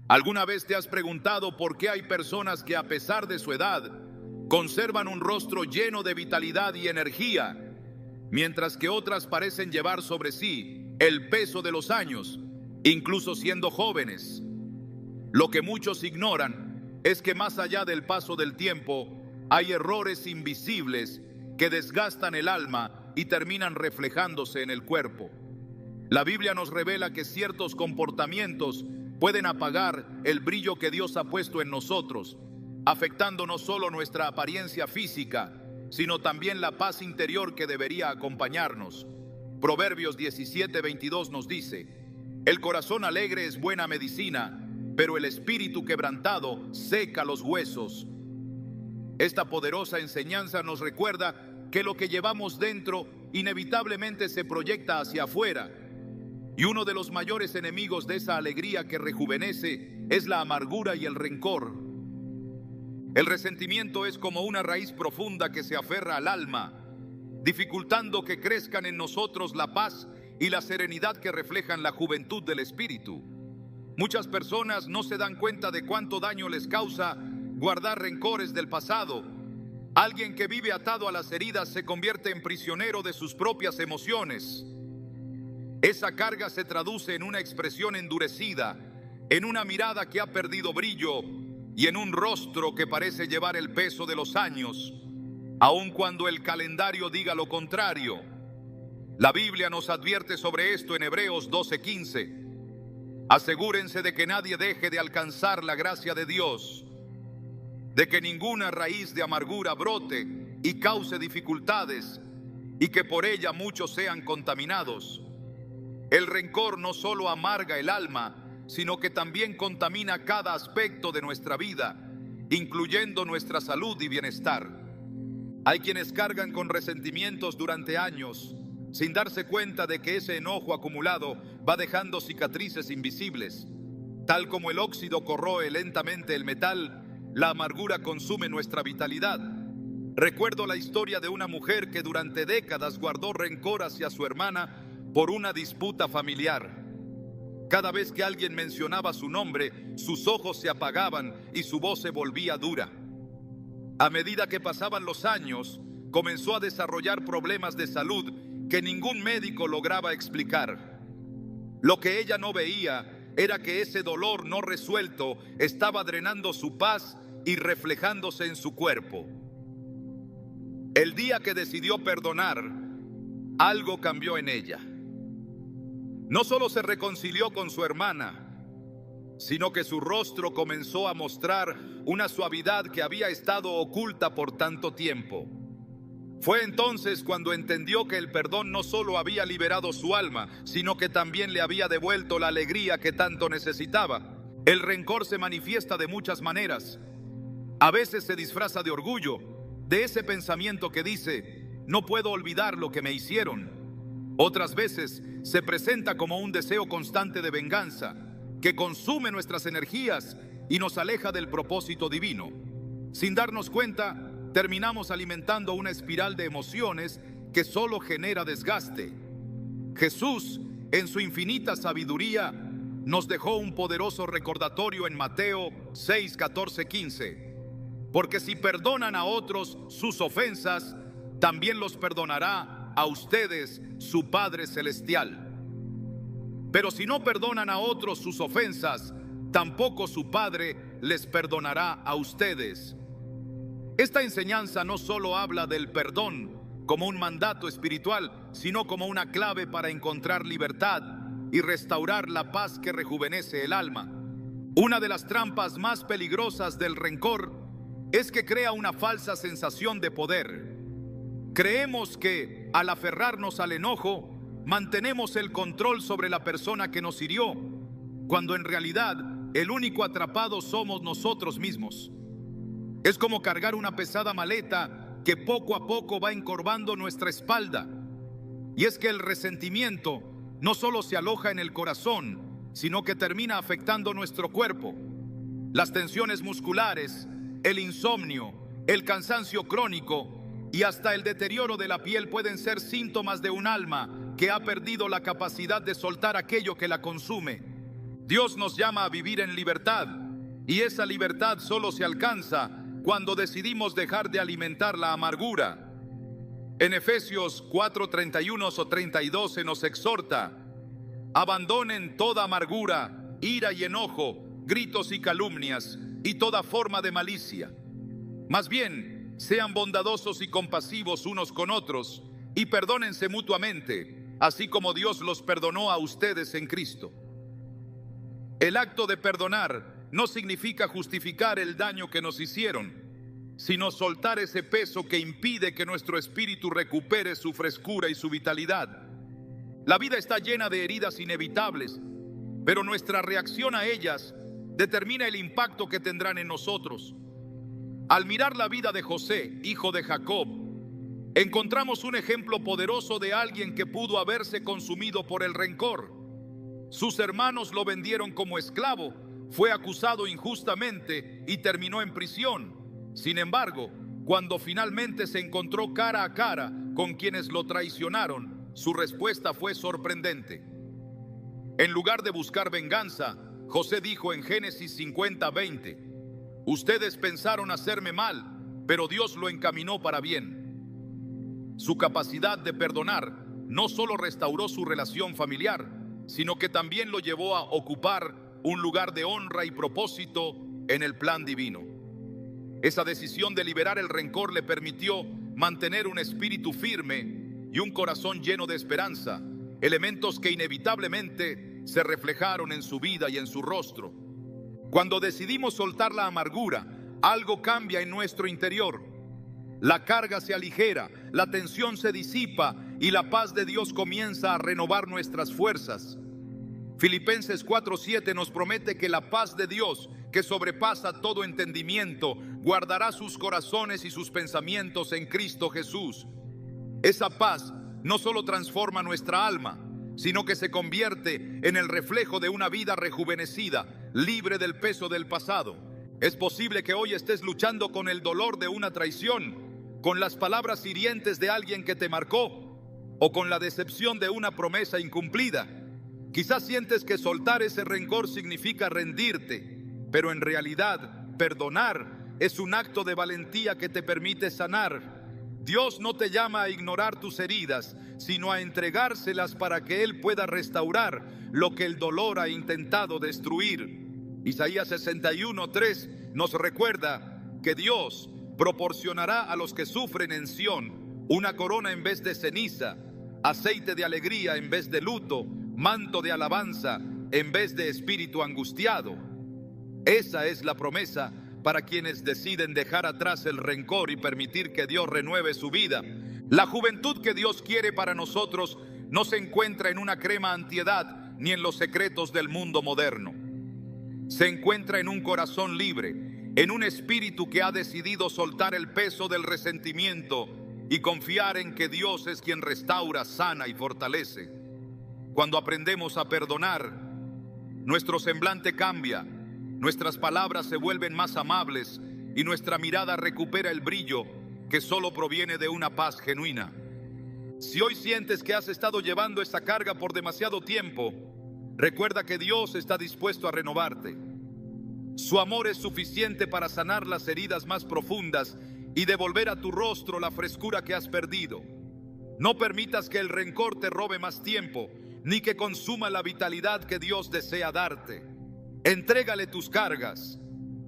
¿Alguna vez te has preguntado por qué hay personas que, a pesar de su edad, conservan un rostro lleno de vitalidad y energía, mientras que otras parecen llevar sobre sí el peso de los años, incluso siendo jóvenes? Lo que muchos ignoran es que más allá del paso del tiempo, hay errores invisibles que desgastan el alma y terminan reflejándose en el cuerpo. La Biblia nos revela que ciertos comportamientos pueden apagar el brillo que Dios ha puesto en nosotros, afectando no solo nuestra apariencia física, sino también la paz interior que debería acompañarnos. Proverbios 17:22 nos dice: el corazón alegre es buena medicina, pero el espíritu quebrantado seca los huesos. Esta poderosa enseñanza nos recuerda que lo que llevamos dentro inevitablemente se proyecta hacia afuera. Y uno de los mayores enemigos de esa alegría que rejuvenece es la amargura y el rencor. El resentimiento es como una raíz profunda que se aferra al alma, dificultando que crezcan en nosotros la paz y la serenidad que reflejan la juventud del espíritu. Muchas personas no se dan cuenta de cuánto daño les causa guardar rencores del pasado. Alguien que vive atado a las heridas se convierte en prisionero de sus propias emociones. Esa carga se traduce en una expresión endurecida, en una mirada que ha perdido brillo y en un rostro que parece llevar el peso de los años, aun cuando el calendario diga lo contrario. La Biblia nos advierte sobre esto en Hebreos 12:15. Asegúrense de que nadie deje de alcanzar la gracia de Dios, de que ninguna raíz de amargura brote y cause dificultades, y que por ella muchos sean contaminados. El rencor no solo amarga el alma, sino que también contamina cada aspecto de nuestra vida, incluyendo nuestra salud y bienestar. Hay quienes cargan con resentimientos durante años, sin darse cuenta de que ese enojo acumulado va dejando cicatrices invisibles. Tal como el óxido corroe lentamente el metal, la amargura consume nuestra vitalidad. Recuerdo la historia de una mujer que durante décadas guardó rencor hacia su hermana por una disputa familiar. Cada vez que alguien mencionaba su nombre, sus ojos se apagaban y su voz se volvía dura. A medida que pasaban los años, comenzó a desarrollar problemas de salud que ningún médico lograba explicar. Lo que ella no veía era que ese dolor no resuelto estaba drenando su paz y reflejándose en su cuerpo. El día que decidió perdonar, algo cambió en ella. No solo se reconcilió con su hermana, sino que su rostro comenzó a mostrar una suavidad que había estado oculta por tanto tiempo. Fue entonces cuando entendió que el perdón no solo había liberado su alma, sino que también le había devuelto la alegría que tanto necesitaba. El rencor se manifiesta de muchas maneras. A veces se disfraza de orgullo, de ese pensamiento que dice: no puedo olvidar lo que me hicieron. Otras veces se presenta como un deseo constante de venganza, que consume nuestras energías y nos aleja del propósito divino. Sin darnos cuenta, terminamos alimentando una espiral de emociones que solo genera desgaste. Jesús, en su infinita sabiduría, nos dejó un poderoso recordatorio en Mateo 6, 14, 15. Porque si perdonan a otros sus ofensas, también los perdonará a ustedes su Padre Celestial. Pero si no perdonan a otros sus ofensas, tampoco su Padre les perdonará a ustedes. Esta enseñanza no solo habla del perdón como un mandato espiritual, sino como una clave para encontrar libertad y restaurar la paz que rejuvenece el alma. Una de las trampas más peligrosas del rencor es que crea una falsa sensación de poder. Creemos que, al aferrarnos al enojo, mantenemos el control sobre la persona que nos hirió, cuando en realidad el único atrapado somos nosotros mismos. Es como cargar una pesada maleta que poco a poco va encorvando nuestra espalda. Y es que el resentimiento no solo se aloja en el corazón, sino que termina afectando nuestro cuerpo. Las tensiones musculares, el insomnio, el cansancio crónico y hasta el deterioro de la piel pueden ser síntomas de un alma que ha perdido la capacidad de soltar aquello que la consume. Dios nos llama a vivir en libertad, y esa libertad solo se alcanza cuando decidimos dejar de alimentar la amargura. En Efesios 4:31 o 32 se nos exhorta: abandonen toda amargura, ira y enojo, gritos y calumnias, y toda forma de malicia. Más bien, sean bondadosos y compasivos unos con otros, y perdónense mutuamente, así como Dios los perdonó a ustedes en Cristo. El acto de perdonar no significa justificar el daño que nos hicieron, sino soltar ese peso que impide que nuestro espíritu recupere su frescura y su vitalidad. La vida está llena de heridas inevitables, pero nuestra reacción a ellas determina el impacto que tendrán en nosotros. Al mirar la vida de José, hijo de Jacob, encontramos un ejemplo poderoso de alguien que pudo haberse consumido por el rencor. Sus hermanos lo vendieron como esclavo, fue acusado injustamente y terminó en prisión. Sin embargo, cuando finalmente se encontró cara a cara con quienes lo traicionaron, su respuesta fue sorprendente. En lugar de buscar venganza, José dijo en Génesis 50:20: ustedes pensaron hacerme mal, pero Dios lo encaminó para bien. Su capacidad de perdonar no solo restauró su relación familiar, sino que también lo llevó a ocupar un lugar de honra y propósito en el plan divino. Esa decisión de liberar el rencor le permitió mantener un espíritu firme y un corazón lleno de esperanza, elementos que inevitablemente se reflejaron en su vida y en su rostro. Cuando decidimos soltar la amargura, algo cambia en nuestro interior. La carga se aligera, la tensión se disipa y la paz de Dios comienza a renovar nuestras fuerzas. Filipenses 4:7 nos promete que la paz de Dios, que sobrepasa todo entendimiento, guardará sus corazones y sus pensamientos en Cristo Jesús. Esa paz no solo transforma nuestra alma, sino que se convierte en el reflejo de una vida rejuvenecida, libre del peso del pasado. Es posible que hoy estés luchando con el dolor de una traición, con las palabras hirientes de alguien que te marcó, o con la decepción de una promesa incumplida. Quizás sientes que soltar ese rencor significa rendirte, pero en realidad perdonar es un acto de valentía que te permite sanar. Dios no te llama a ignorar tus heridas, sino a entregárselas para que Él pueda restaurar lo que el dolor ha intentado destruir. Isaías 61:3 nos recuerda que Dios proporcionará a los que sufren en Sión una corona en vez de ceniza, aceite de alegría en vez de luto, manto de alabanza en vez de espíritu angustiado. Esa es la promesa para quienes deciden dejar atrás el rencor y permitir que Dios renueve su vida. La juventud que Dios quiere para nosotros no se encuentra en una crema antiedad ni en los secretos del mundo moderno. Se encuentra en un corazón libre, en un espíritu que ha decidido soltar el peso del resentimiento y confiar en que Dios es quien restaura, sana y fortalece. Cuando aprendemos a perdonar, nuestro semblante cambia, nuestras palabras se vuelven más amables y nuestra mirada recupera el brillo que solo proviene de una paz genuina. Si hoy sientes que has estado llevando esa carga por demasiado tiempo, recuerda que Dios está dispuesto a renovarte. Su amor es suficiente para sanar las heridas más profundas y devolver a tu rostro la frescura que has perdido. No permitas que el rencor te robe más tiempo, ni que consuma la vitalidad que Dios desea darte. Entrégale tus cargas.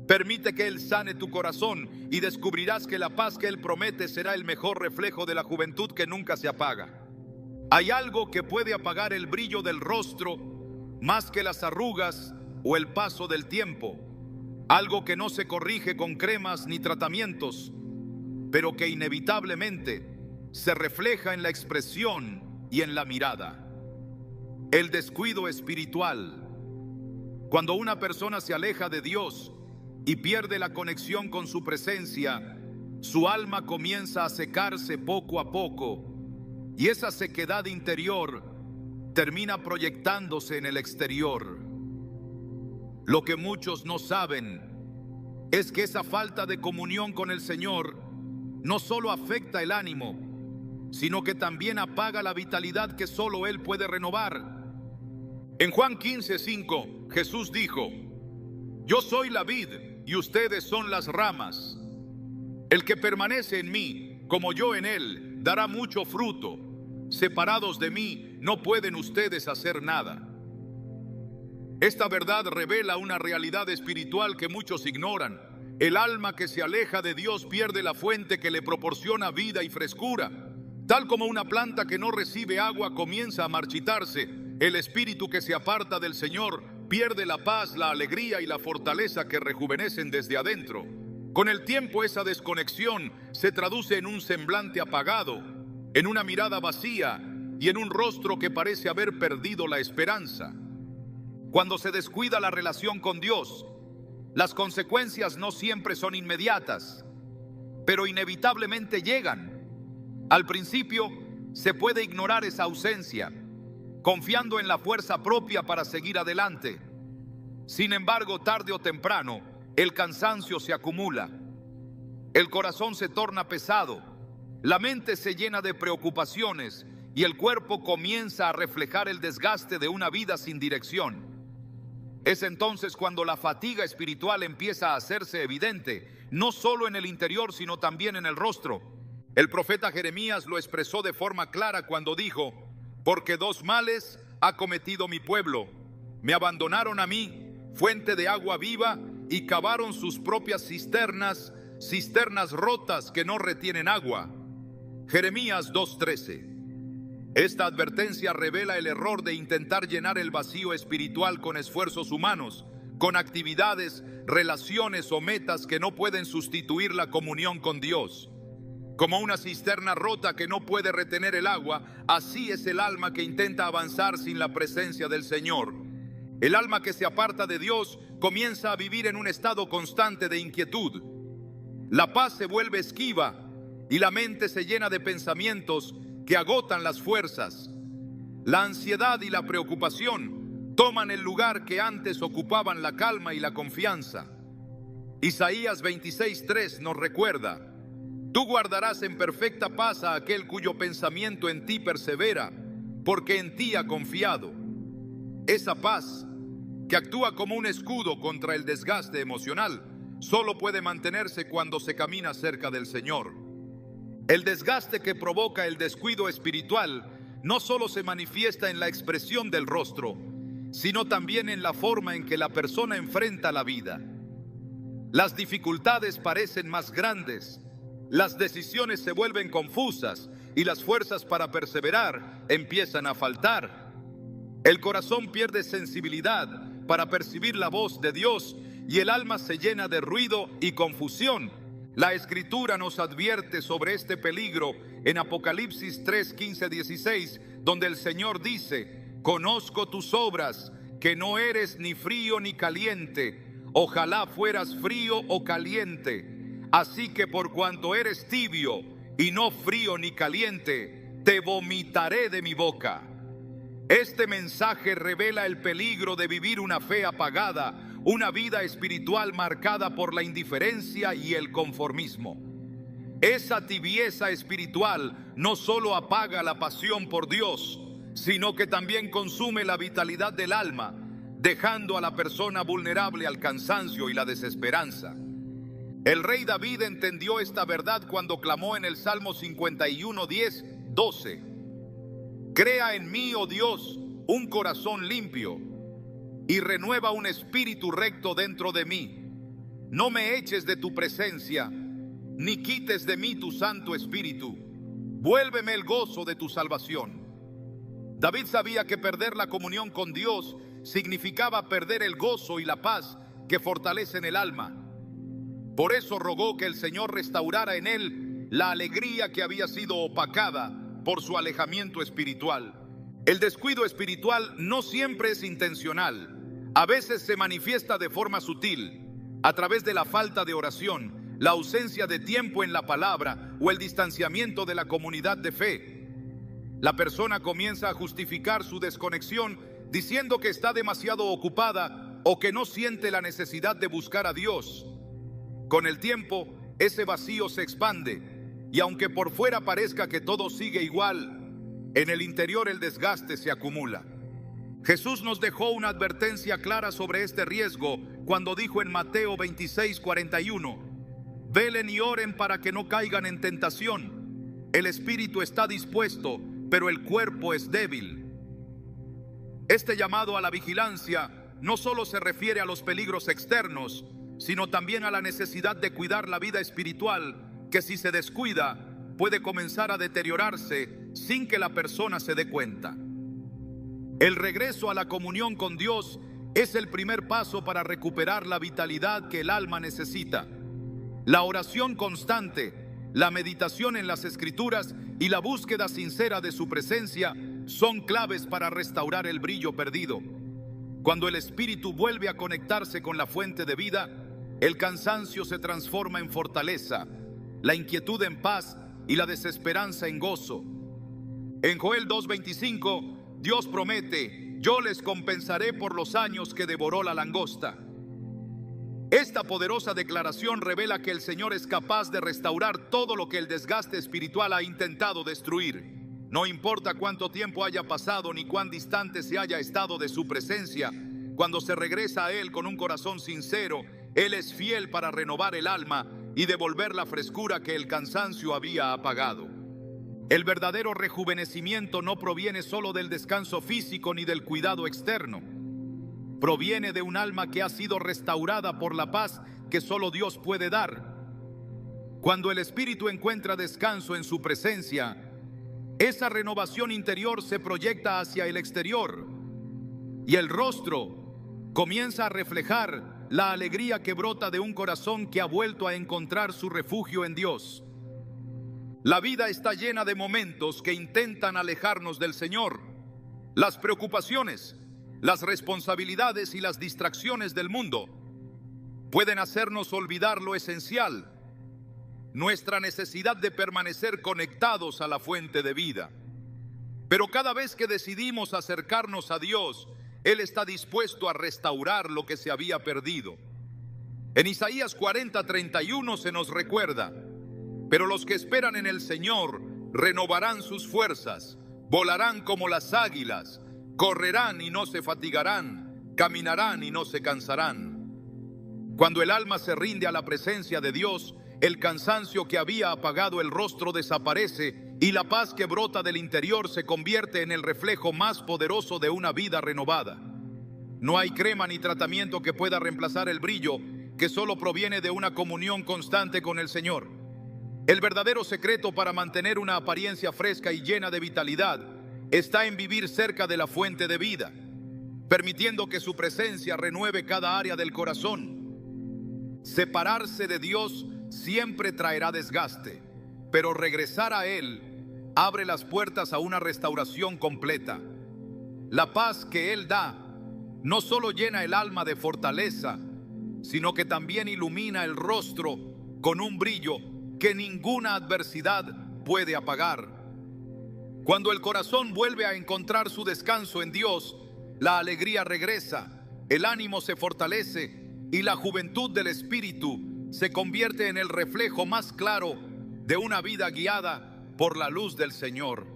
Permite que Él sane tu corazón y descubrirás que la paz que Él promete será el mejor reflejo de la juventud que nunca se apaga. Hay algo que puede apagar el brillo del rostro más que las arrugas o el paso del tiempo. Algo que no se corrige con cremas ni tratamientos, pero que inevitablemente se refleja en la expresión y en la mirada. El descuido espiritual. Cuando una persona se aleja de Dios y pierde la conexión con su presencia, su alma comienza a secarse poco a poco, y esa sequedad interior termina proyectándose en el exterior. Lo que muchos no saben es que esa falta de comunión con el Señor no solo afecta el ánimo, sino que también apaga la vitalidad que solo Él puede renovar. En Juan 15:5 Jesús dijo: Yo soy la vid y ustedes son las ramas. El que permanece en mí, como yo en él, dará mucho fruto. Separados de mí, no pueden ustedes hacer nada. Esta verdad revela una realidad espiritual que muchos ignoran. El alma que se aleja de Dios pierde la fuente que le proporciona vida y frescura. Tal como una planta que no recibe agua comienza a marchitarse, el espíritu que se aparta del Señor pierde la paz, la alegría y la fortaleza que rejuvenecen desde adentro. Con el tiempo, esa desconexión se traduce en un semblante apagado, en una mirada vacía y en un rostro que parece haber perdido la esperanza. Cuando se descuida la relación con Dios, las consecuencias no siempre son inmediatas, pero inevitablemente llegan. Al principio, se puede ignorar esa ausencia, confiando en la fuerza propia para seguir adelante. Sin embargo, tarde o temprano, el cansancio se acumula, el corazón se torna pesado, la mente se llena de preocupaciones y el cuerpo comienza a reflejar el desgaste de una vida sin dirección. Es entonces cuando la fatiga espiritual empieza a hacerse evidente, no solo en el interior, sino también en el rostro. El profeta Jeremías lo expresó de forma clara cuando dijo: Porque dos males ha cometido mi pueblo. Me abandonaron a mí, fuente de agua viva, y cavaron sus propias cisternas, cisternas rotas que no retienen agua. Jeremías 2:13. Esta advertencia revela el error de intentar llenar el vacío espiritual con esfuerzos humanos, con actividades, relaciones o metas que no pueden sustituir la comunión con Dios. Como una cisterna rota que no puede retener el agua, así es el alma que intenta avanzar sin la presencia del Señor. El alma que se aparta de Dios comienza a vivir en un estado constante de inquietud. La paz se vuelve esquiva y la mente se llena de pensamientos que agotan las fuerzas. La ansiedad y la preocupación toman el lugar que antes ocupaban la calma y la confianza. Isaías 26:3 nos recuerda: Tú guardarás en perfecta paz a aquel cuyo pensamiento en ti persevera, porque en ti ha confiado. Esa paz, que actúa como un escudo contra el desgaste emocional, solo puede mantenerse cuando se camina cerca del Señor. El desgaste que provoca el descuido espiritual no solo se manifiesta en la expresión del rostro, sino también en la forma en que la persona enfrenta la vida. Las dificultades parecen más grandes, las decisiones se vuelven confusas y las fuerzas para perseverar empiezan a faltar. El corazón pierde sensibilidad para percibir la voz de Dios y el alma se llena de ruido y confusión. La Escritura nos advierte sobre este peligro en Apocalipsis 3, 15, 16, donde el Señor dice: Conozco tus obras, que no eres ni frío ni caliente. Ojalá fueras frío o caliente. Así que por cuanto eres tibio y no frío ni caliente, te vomitaré de mi boca. Este mensaje revela el peligro de vivir una fe apagada, una vida espiritual marcada por la indiferencia y el conformismo. Esa tibieza espiritual no solo apaga la pasión por Dios, sino que también consume la vitalidad del alma, dejando a la persona vulnerable al cansancio y la desesperanza. El rey David entendió esta verdad cuando clamó en el Salmo 51, 10, 12: Crea en mí, oh Dios, un corazón limpio y renueva un espíritu recto dentro de mí. No me eches de tu presencia, ni quites de mí tu Santo Espíritu. Vuélveme el gozo de tu salvación. David sabía que perder la comunión con Dios significaba perder el gozo y la paz que fortalecen el alma. Por eso rogó que el Señor restaurara en él la alegría que había sido opacada por su alejamiento espiritual. El descuido espiritual no siempre es intencional. A veces se manifiesta de forma sutil, a través de la falta de oración, la ausencia de tiempo en la palabra o el distanciamiento de la comunidad de fe. La persona comienza a justificar su desconexión diciendo que está demasiado ocupada o que no siente la necesidad de buscar a Dios. Con el tiempo, ese vacío se expande y aunque por fuera parezca que todo sigue igual, en el interior el desgaste se acumula. Jesús nos dejó una advertencia clara sobre este riesgo cuando dijo en Mateo 26:41: velen y oren para que no caigan en tentación. El espíritu está dispuesto, pero el cuerpo es débil. Este llamado a la vigilancia no solo se refiere a los peligros externos, sino también a la necesidad de cuidar la vida espiritual, que si se descuida, puede comenzar a deteriorarse sin que la persona se dé cuenta. El regreso a la comunión con Dios es el primer paso para recuperar la vitalidad que el alma necesita. La oración constante, la meditación en las Escrituras y la búsqueda sincera de su presencia son claves para restaurar el brillo perdido. Cuando el espíritu vuelve a conectarse con la fuente de vida, el cansancio se transforma en fortaleza, la inquietud en paz y la desesperanza en gozo. En Joel 2:25, Dios promete: yo les compensaré por los años que devoró la langosta. Esta poderosa declaración revela que el Señor es capaz de restaurar todo lo que el desgaste espiritual ha intentado destruir. No importa cuánto tiempo haya pasado ni cuán distante se haya estado de su presencia, cuando se regresa a Él con un corazón sincero, Él es fiel para renovar el alma y devolver la frescura que el cansancio había apagado. El verdadero rejuvenecimiento no proviene solo del descanso físico ni del cuidado externo. Proviene de un alma que ha sido restaurada por la paz que solo Dios puede dar. Cuando el espíritu encuentra descanso en su presencia, esa renovación interior se proyecta hacia el exterior y el rostro comienza a reflejar la alegría que brota de un corazón que ha vuelto a encontrar su refugio en Dios. La vida está llena de momentos que intentan alejarnos del Señor. Las preocupaciones, las responsabilidades y las distracciones del mundo pueden hacernos olvidar lo esencial: nuestra necesidad de permanecer conectados a la fuente de vida. Pero cada vez que decidimos acercarnos a Dios, Él está dispuesto a restaurar lo que se había perdido. En Isaías 40:31 se nos recuerda: pero los que esperan en el Señor renovarán sus fuerzas, volarán como las águilas, correrán y no se fatigarán, caminarán y no se cansarán. Cuando el alma se rinde a la presencia de Dios, el cansancio que había apagado el rostro desaparece y la paz que brota del interior se convierte en el reflejo más poderoso de una vida renovada. No hay crema ni tratamiento que pueda reemplazar el brillo que solo proviene de una comunión constante con el Señor. El verdadero secreto para mantener una apariencia fresca y llena de vitalidad está en vivir cerca de la fuente de vida, permitiendo que su presencia renueve cada área del corazón. Separarse de Dios siempre traerá desgaste, pero regresar a Él abre las puertas a una restauración completa. La paz que Él da no solo llena el alma de fortaleza, sino que también ilumina el rostro con un brillo que ninguna adversidad puede apagar. Cuando el corazón vuelve a encontrar su descanso en Dios, la alegría regresa, el ánimo se fortalece y la juventud del espíritu se convierte en el reflejo más claro de una vida guiada por la luz del Señor.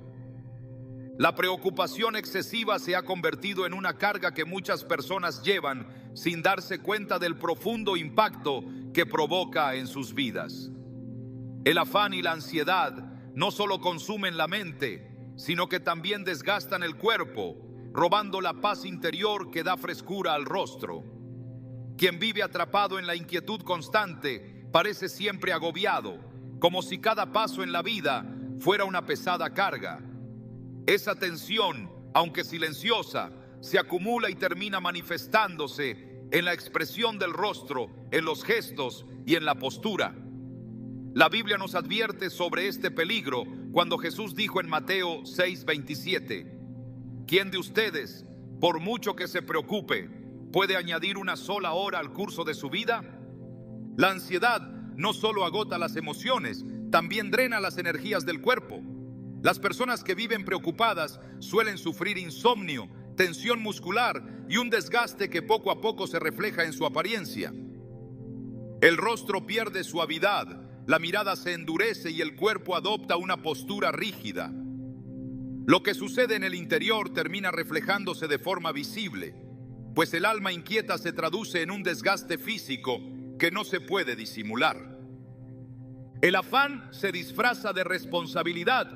La preocupación excesiva se ha convertido en una carga que muchas personas llevan sin darse cuenta del profundo impacto que provoca en sus vidas. El afán y la ansiedad no solo consumen la mente, sino que también desgastan el cuerpo, robando la paz interior que da frescura al rostro. Quien vive atrapado en la inquietud constante parece siempre agobiado, como si cada paso en la vida fuera una pesada carga. Esa tensión, aunque silenciosa, se acumula y termina manifestándose en la expresión del rostro, en los gestos y en la postura. La Biblia nos advierte sobre este peligro cuando Jesús dijo en Mateo 6:27: ¿quién de ustedes, por mucho que se preocupe, puede añadir una sola hora al curso de su vida? La ansiedad no solo agota las emociones, también drena las energías del cuerpo. Las personas que viven preocupadas suelen sufrir insomnio, tensión muscular y un desgaste que poco a poco se refleja en su apariencia. El rostro pierde suavidad, la mirada se endurece y el cuerpo adopta una postura rígida. Lo que sucede en el interior termina reflejándose de forma visible, pues el alma inquieta se traduce en un desgaste físico que no se puede disimular. El afán se disfraza de responsabilidad,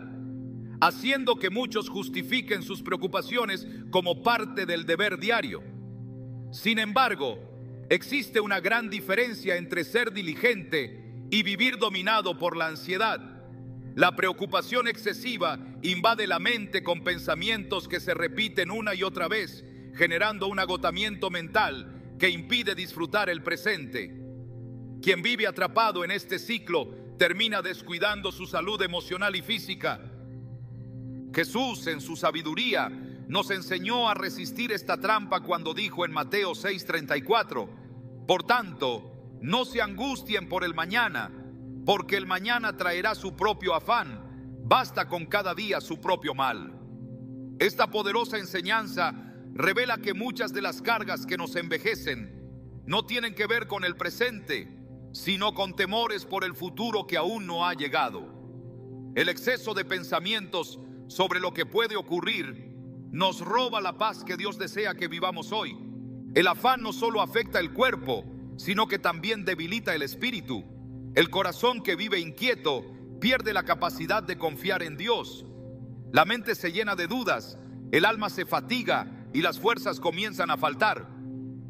haciendo que muchos justifiquen sus preocupaciones como parte del deber diario. Sin embargo, existe una gran diferencia entre ser diligente y vivir dominado por la ansiedad. La preocupación excesiva invade la mente con pensamientos que se repiten una y otra vez, generando un agotamiento mental que impide disfrutar el presente. Quien vive atrapado en este ciclo termina descuidando su salud emocional y física. Jesús, en su sabiduría, nos enseñó a resistir esta trampa cuando dijo en Mateo 6:34: por tanto, no se angustien por el mañana, porque el mañana traerá su propio afán, basta con cada día su propio mal. Esta poderosa enseñanza revela que muchas de las cargas que nos envejecen no tienen que ver con el presente, sino con temores por el futuro que aún no ha llegado. El exceso de pensamientos sobre lo que puede ocurrir nos roba la paz que Dios desea que vivamos hoy. El afán no solo afecta el cuerpo, sino que también debilita el espíritu. El corazón que vive inquieto pierde la capacidad de confiar en Dios. La mente se llena de dudas, el alma se fatiga y las fuerzas comienzan a faltar.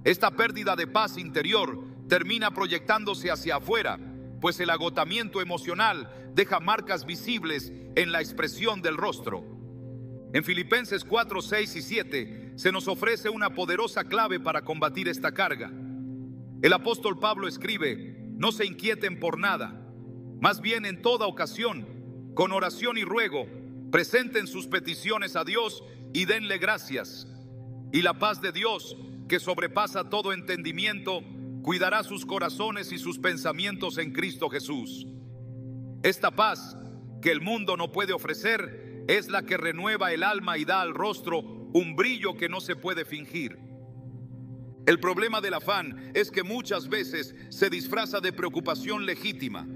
Esta pérdida de paz interior termina proyectándose hacia afuera, pues el agotamiento emocional deja marcas visibles en la expresión del rostro. En Filipenses 4, 6 y 7 se nos ofrece una poderosa clave para combatir esta carga. El apóstol Pablo escribe: no se inquieten por nada, más bien en toda ocasión, con oración y ruego, presenten sus peticiones a Dios y denle gracias. Y la paz de Dios, que sobrepasa todo entendimiento, cuidará sus corazones y sus pensamientos en Cristo Jesús. Esta paz que el mundo no puede ofrecer es la que renueva el alma y da al rostro un brillo que no se puede fingir. El problema del afán es que muchas veces se disfraza de preocupación legítima.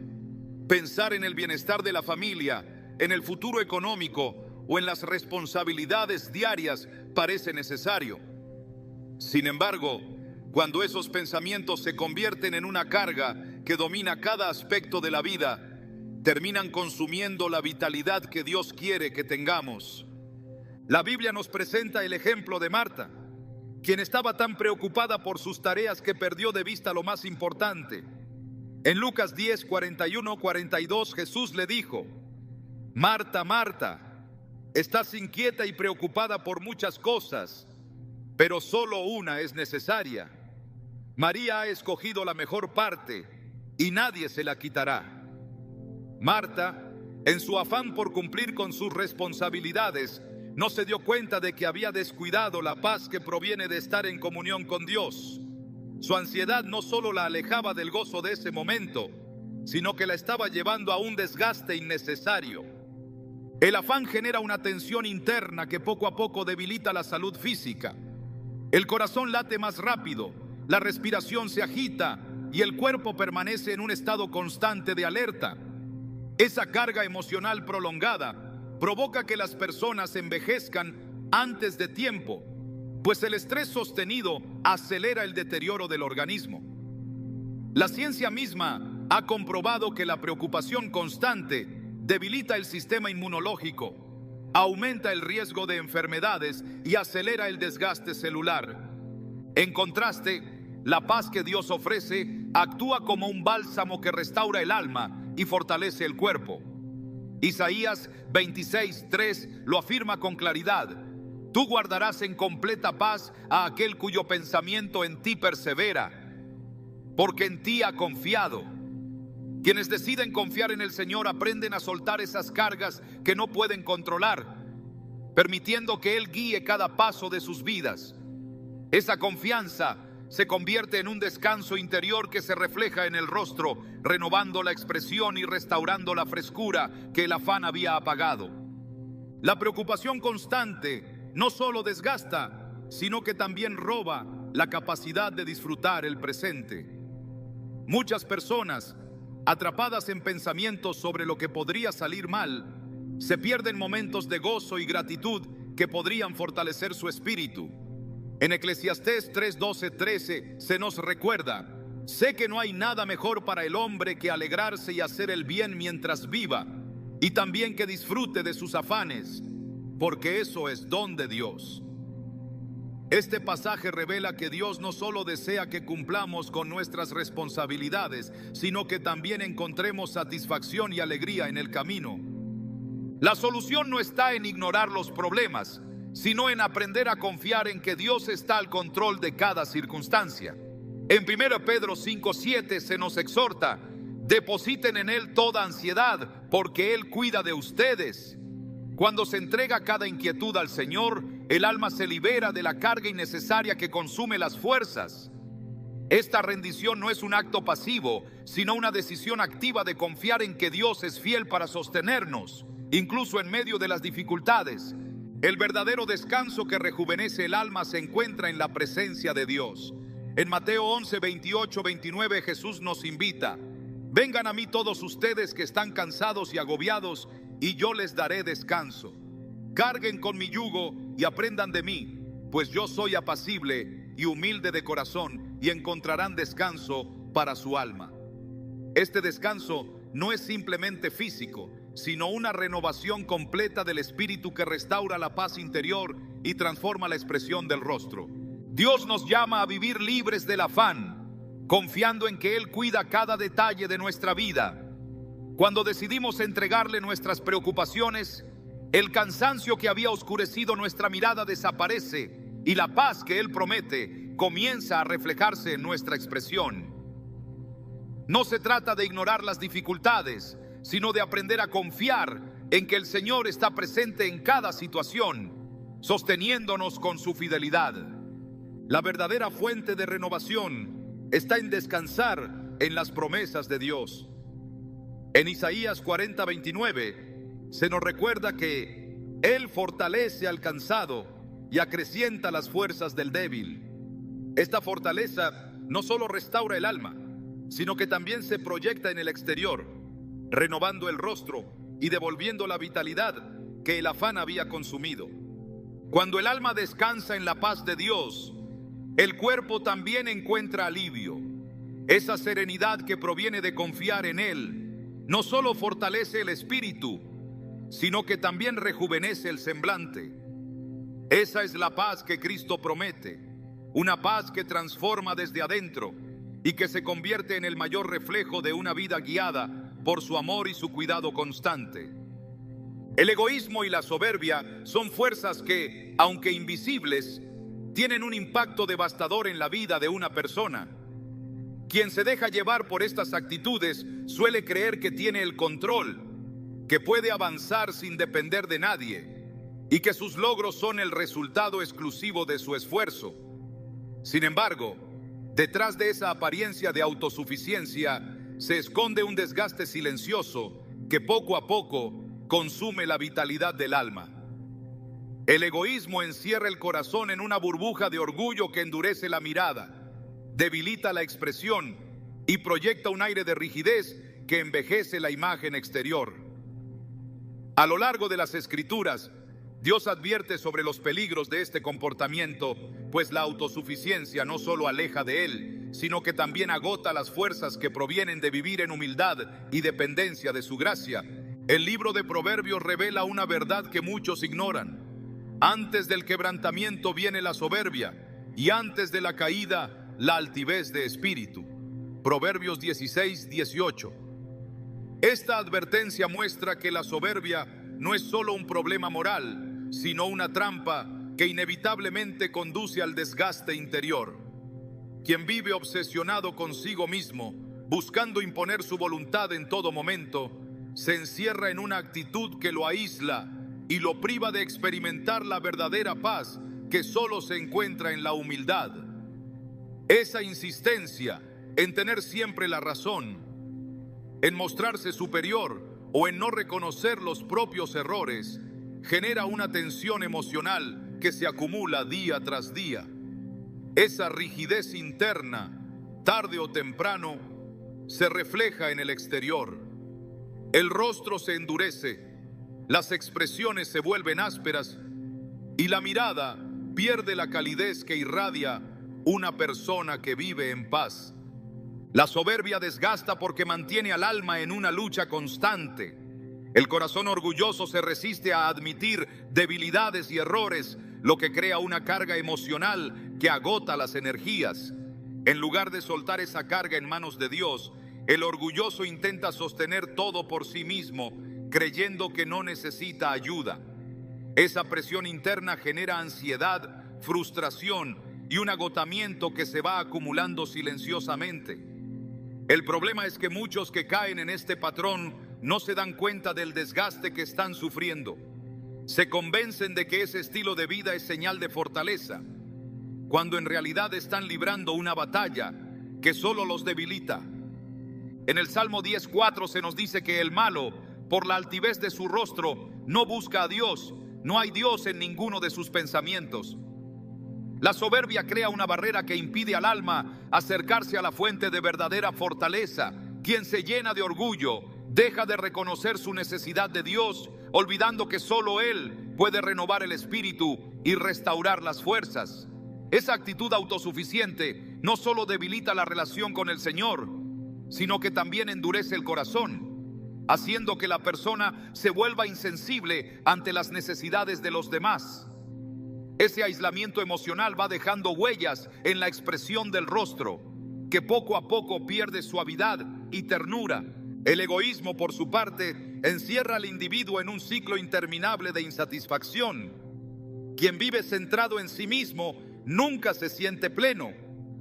Pensar en el bienestar de la familia, en el futuro económico o en las responsabilidades diarias parece necesario. Sin embargo, cuando esos pensamientos se convierten en una carga que domina cada aspecto de la vida, terminan consumiendo la vitalidad que Dios quiere que tengamos. La Biblia nos presenta el ejemplo de Marta, quien estaba tan preocupada por sus tareas que perdió de vista lo más importante. En Lucas 10, 41, 42, Jesús le dijo: Marta, Marta, estás inquieta y preocupada por muchas cosas, pero solo una es necesaria. María ha escogido la mejor parte y nadie se la quitará. Marta, en su afán por cumplir con sus responsabilidades, no se dio cuenta de que había descuidado la paz que proviene de estar en comunión con Dios. Su ansiedad no solo la alejaba del gozo de ese momento, sino que la estaba llevando a un desgaste innecesario. El afán genera una tensión interna que poco a poco debilita la salud física. El corazón late más rápido, la respiración se agita y el cuerpo permanece en un estado constante de alerta. Esa carga emocional prolongada provoca que las personas envejezcan antes de tiempo, pues el estrés sostenido acelera el deterioro del organismo. La ciencia misma ha comprobado que la preocupación constante debilita el sistema inmunológico, aumenta el riesgo de enfermedades y acelera el desgaste celular. En contraste, la paz que Dios ofrece actúa como un bálsamo que restaura el alma y fortalece el cuerpo. Isaías 26:3 lo afirma con claridad: tú guardarás en completa paz a aquel cuyo pensamiento en ti persevera, porque en ti ha confiado. Quienes deciden confiar en el Señor aprenden a soltar esas cargas que no pueden controlar, permitiendo que Él guíe cada paso de sus vidas. Esa confianza se convierte en un descanso interior que se refleja en el rostro, renovando la expresión y restaurando la frescura que el afán había apagado. La preocupación constante no solo desgasta, sino que también roba la capacidad de disfrutar el presente. Muchas personas, atrapadas en pensamientos sobre lo que podría salir mal, Se pierden momentos de gozo y gratitud que podrían fortalecer su espíritu. En Eclesiastés 3:12-13 se nos recuerda: sé que no hay nada mejor para el hombre que alegrarse y hacer el bien mientras viva, y también que disfrute de sus afanes, porque eso es don de Dios. Este pasaje revela que Dios no solo desea que cumplamos con nuestras responsabilidades, sino que también encontremos satisfacción y alegría en el camino. La solución no está en ignorar los problemas, sino en aprender a confiar en que Dios está al control de cada circunstancia. En 1 Pedro 5:7 se nos exhorta: depositen en Él toda ansiedad, porque Él cuida de ustedes. Cuando se entrega cada inquietud al Señor, el alma se libera de la carga innecesaria que consume las fuerzas. Esta rendición no es un acto pasivo, sino una decisión activa de confiar en que Dios es fiel para sostenernos, incluso en medio de las dificultades. El verdadero descanso que rejuvenece el alma se encuentra en la presencia de Dios. En Mateo 11:28-29 Jesús nos invita: vengan a mí todos ustedes que están cansados y agobiados, y yo les daré descanso. Carguen con mi yugo y aprendan de mí, pues yo soy apacible y humilde de corazón, y encontrarán descanso para su alma. Este descanso no es simplemente físico, sino una renovación completa del espíritu que restaura la paz interior y transforma la expresión del rostro. Dios nos llama a vivir libres del afán, confiando en que Él cuida cada detalle de nuestra vida. Cuando decidimos entregarle nuestras preocupaciones, el cansancio que había oscurecido nuestra mirada desaparece y la paz que Él promete comienza a reflejarse en nuestra expresión. No se trata de ignorar las dificultades, sino de aprender a confiar en que el Señor está presente en cada situación, sosteniéndonos con su fidelidad. La verdadera fuente de renovación está en descansar en las promesas de Dios. En Isaías 40:29 se nos recuerda que Él fortalece al cansado y acrecienta las fuerzas del débil. Esta fortaleza no solo restaura el alma, sino que también se proyecta en el exterior, renovando el rostro y devolviendo la vitalidad que el afán había consumido. Cuando el alma descansa en la paz de Dios, el cuerpo también encuentra alivio. Esa serenidad que proviene de confiar en Él no solo fortalece el espíritu, sino que también rejuvenece el semblante. Esa es la paz que Cristo promete, una paz que transforma desde adentro y que se convierte en el mayor reflejo de una vida guiada por su amor y su cuidado constante. El egoísmo y la soberbia son fuerzas que, aunque invisibles, tienen un impacto devastador en la vida de una persona. Quien se deja llevar por estas actitudes suele creer que tiene el control, que puede avanzar sin depender de nadie y que sus logros son el resultado exclusivo de su esfuerzo. Sin embargo, detrás de esa apariencia de autosuficiencia se esconde un desgaste silencioso que poco a poco consume la vitalidad del alma. El egoísmo encierra el corazón en una burbuja de orgullo que endurece la mirada, debilita la expresión y proyecta un aire de rigidez que envejece la imagen exterior. A lo largo de las Escrituras, Dios advierte sobre los peligros de este comportamiento, pues la autosuficiencia no solo aleja de Él, sino que también agota las fuerzas que provienen de vivir en humildad y dependencia de su gracia. El libro de Proverbios revela una verdad que muchos ignoran. Antes del quebrantamiento viene la soberbia, y antes de la caída, la altivez de espíritu. Proverbios 16:18. Esta advertencia muestra que la soberbia no es solo un problema moral, sino una trampa que inevitablemente conduce al desgaste interior. Quien vive obsesionado consigo mismo, buscando imponer su voluntad en todo momento, se encierra en una actitud que lo aísla y lo priva de experimentar la verdadera paz que solo se encuentra en la humildad. Esa insistencia en tener siempre la razón, en mostrarse superior o en no reconocer los propios errores, genera una tensión emocional que se acumula día tras día. Esa rigidez interna, tarde o temprano, se refleja en el exterior. El rostro se endurece, Las expresiones se vuelven ásperas y la mirada pierde la calidez que irradia una persona que vive en paz. La soberbia desgasta porque mantiene al alma en una lucha constante. El corazón orgulloso se resiste a admitir debilidades y errores, lo que crea una carga emocional que agota las energías. En lugar de soltar esa carga en manos de Dios, el orgulloso intenta sostener todo por sí mismo, creyendo que no necesita ayuda. Esa presión interna genera ansiedad, frustración y un agotamiento que se va acumulando silenciosamente. El problema es que muchos que caen en este patrón no se dan cuenta del desgaste que están sufriendo. Se convencen de que ese estilo de vida es señal de fortaleza, cuando en realidad están librando una batalla que solo los debilita. En el Salmo 10:4 se nos dice que el malo, por la altivez de su rostro, no busca a Dios. No hay Dios en ninguno de sus pensamientos. La soberbia crea una barrera que impide al alma acercarse a la fuente de verdadera fortaleza. Quien se llena de orgullo deja de reconocer su necesidad de Dios, olvidando que solo Él puede renovar el espíritu y restaurar las fuerzas. Esa actitud autosuficiente no solo debilita la relación con el Señor, sino que también endurece el corazón, haciendo que la persona se vuelva insensible ante las necesidades de los demás. Ese aislamiento emocional va dejando huellas en la expresión del rostro, que poco a poco pierde suavidad y ternura. El egoísmo, por su parte, encierra al individuo en un ciclo interminable de insatisfacción. Quien vive centrado en sí mismo nunca se siente pleno,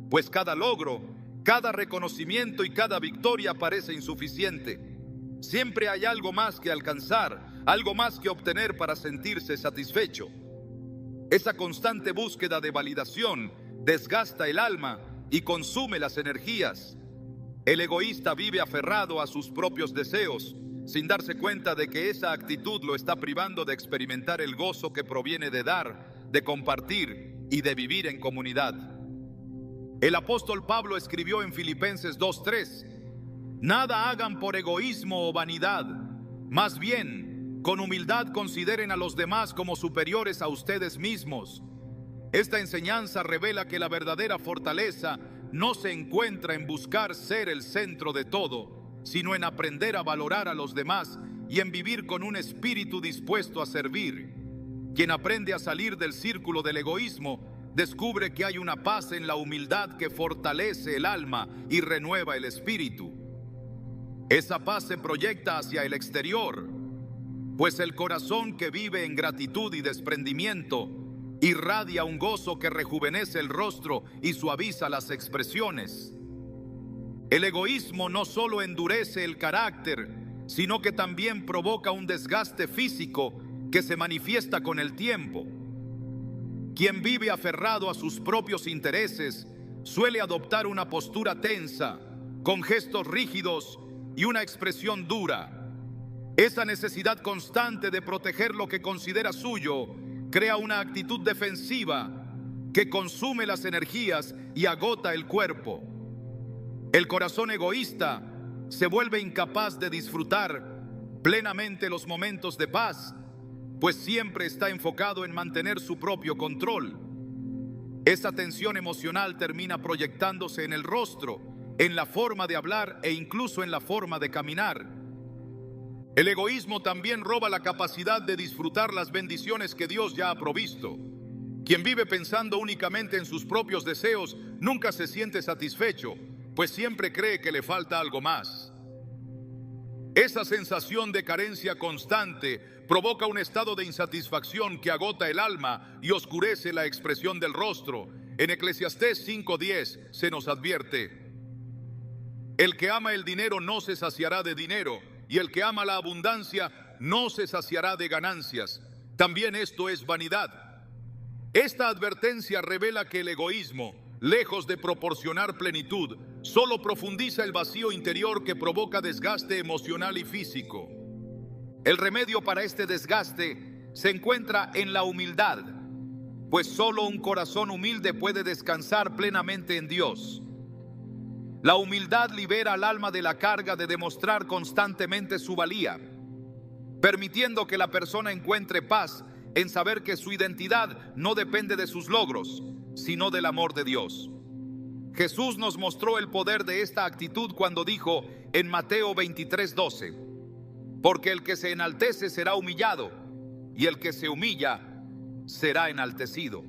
pues cada logro, cada reconocimiento y cada victoria parece insuficiente. Siempre hay algo más que alcanzar, algo más que obtener para sentirse satisfecho. Esa constante búsqueda de validación desgasta el alma y consume las energías. El egoísta vive aferrado a sus propios deseos, sin darse cuenta de que esa actitud lo está privando de experimentar el gozo que proviene de dar, de compartir y de vivir en comunidad. El apóstol Pablo escribió en Filipenses 2:3: nada hagan por egoísmo o vanidad, más bien, con humildad consideren a los demás como superiores a ustedes mismos. Esta enseñanza revela que la verdadera fortaleza no se encuentra en buscar ser el centro de todo, sino en aprender a valorar a los demás y en vivir con un espíritu dispuesto a servir. Quien aprende a salir del círculo del egoísmo descubre que hay una paz en la humildad que fortalece el alma y renueva el espíritu. Esa paz se proyecta hacia el exterior, pues el corazón que vive en gratitud y desprendimiento irradia un gozo que rejuvenece el rostro y suaviza las expresiones. El egoísmo no solo endurece el carácter, sino que también provoca un desgaste físico que se manifiesta con el tiempo. Quien vive aferrado a sus propios intereses suele adoptar una postura tensa, con gestos rígidos y una expresión dura. Esa necesidad constante de proteger lo que considera suyo crea una actitud defensiva que consume las energías y agota el cuerpo. El corazón egoísta se vuelve incapaz de disfrutar plenamente los momentos de paz, pues siempre está enfocado en mantener su propio control. Esa tensión emocional termina proyectándose en el rostro, en la forma de hablar e incluso en la forma de caminar. El egoísmo también roba la capacidad de disfrutar las bendiciones que Dios ya ha provisto. Quien vive pensando únicamente en sus propios deseos nunca se siente satisfecho, pues siempre cree que le falta algo más. Esa sensación de carencia constante provoca un estado de insatisfacción que agota el alma y oscurece la expresión del rostro. En Eclesiastés 5:10 se nos advierte: el que ama el dinero no se saciará de dinero, y el que ama la abundancia no se saciará de ganancias. También esto es vanidad. Esta advertencia revela que el egoísmo, lejos de proporcionar plenitud, solo profundiza el vacío interior que provoca desgaste emocional y físico. El remedio para este desgaste se encuentra en la humildad, pues solo un corazón humilde puede descansar plenamente en Dios. La humildad libera al alma de la carga de demostrar constantemente su valía. permitiendo que la persona encuentre paz en saber que su identidad no depende de sus logros, sino del amor de Dios. Jesús nos mostró el poder de esta actitud cuando dijo en Mateo 23:12, porque el que se enaltece será humillado, y el que se humilla será enaltecido.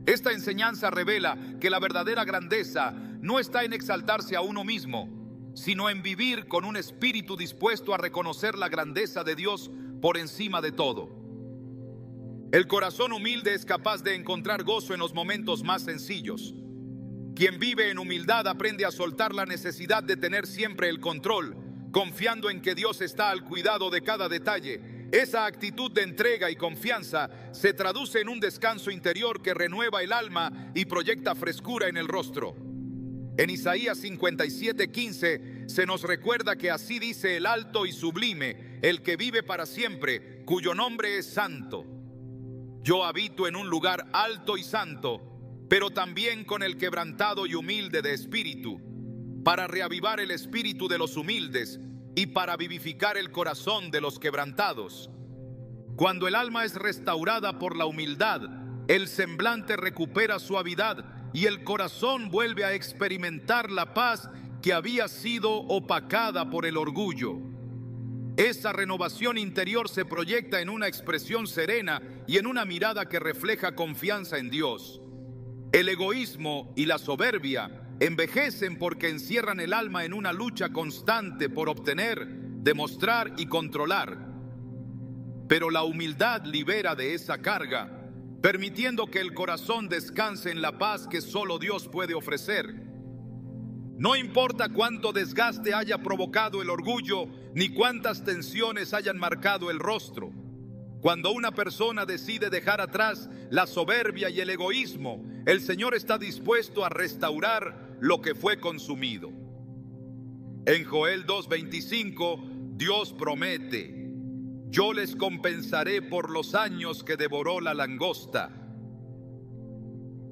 Esta enseñanza revela que la verdadera grandeza no está en exaltarse a uno mismo, sino en vivir con un espíritu dispuesto a reconocer la grandeza de Dios por encima de todo. El corazón humilde es capaz de encontrar gozo en los momentos más sencillos. Quien vive en humildad aprende a soltar la necesidad de tener siempre el control, confiando en que Dios está al cuidado de cada detalle. Esa actitud de entrega y confianza se traduce en un descanso interior que renueva el alma y proyecta frescura en el rostro. En Isaías 57:15 se nos recuerda que así dice el alto y sublime, el que vive para siempre, cuyo nombre es santo. Yo habito en un lugar alto y santo, pero también con el quebrantado y humilde de espíritu, para reavivar el espíritu de los humildes y para vivificar el corazón de los quebrantados. Cuando el alma es restaurada por la humildad, el semblante recupera suavidad y el corazón vuelve a experimentar la paz que había sido opacada por el orgullo. Esa renovación interior se proyecta en una expresión serena y en una mirada que refleja confianza en Dios. El egoísmo y la soberbia envejecen porque encierran el alma en una lucha constante por obtener, demostrar y controlar. Pero la humildad libera de esa carga, permitiendo que el corazón descanse en la paz que solo Dios puede ofrecer. No importa cuánto desgaste haya provocado el orgullo, ni cuántas tensiones hayan marcado el rostro. Cuando una persona decide dejar atrás la soberbia y el egoísmo, el Señor está dispuesto a restaurar lo que fue consumido. En Joel 2:25, Dios promete: yo les compensaré por los años que devoró la langosta.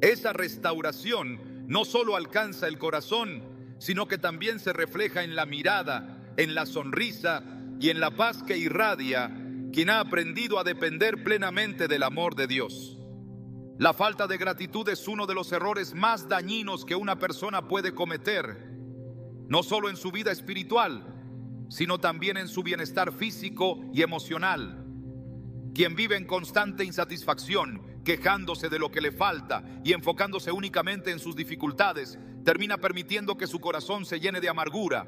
Esa restauración no solo alcanza el corazón, sino que también se refleja en la mirada, en la sonrisa y en la paz que irradia quien ha aprendido a depender plenamente del amor de Dios. La falta de gratitud es uno de los errores más dañinos que una persona puede cometer, no solo en su vida espiritual, sino también en su bienestar físico y emocional. Quien vive en constante insatisfacción, quejándose de lo que le falta y enfocándose únicamente en sus dificultades, termina permitiendo que su corazón se llene de amargura.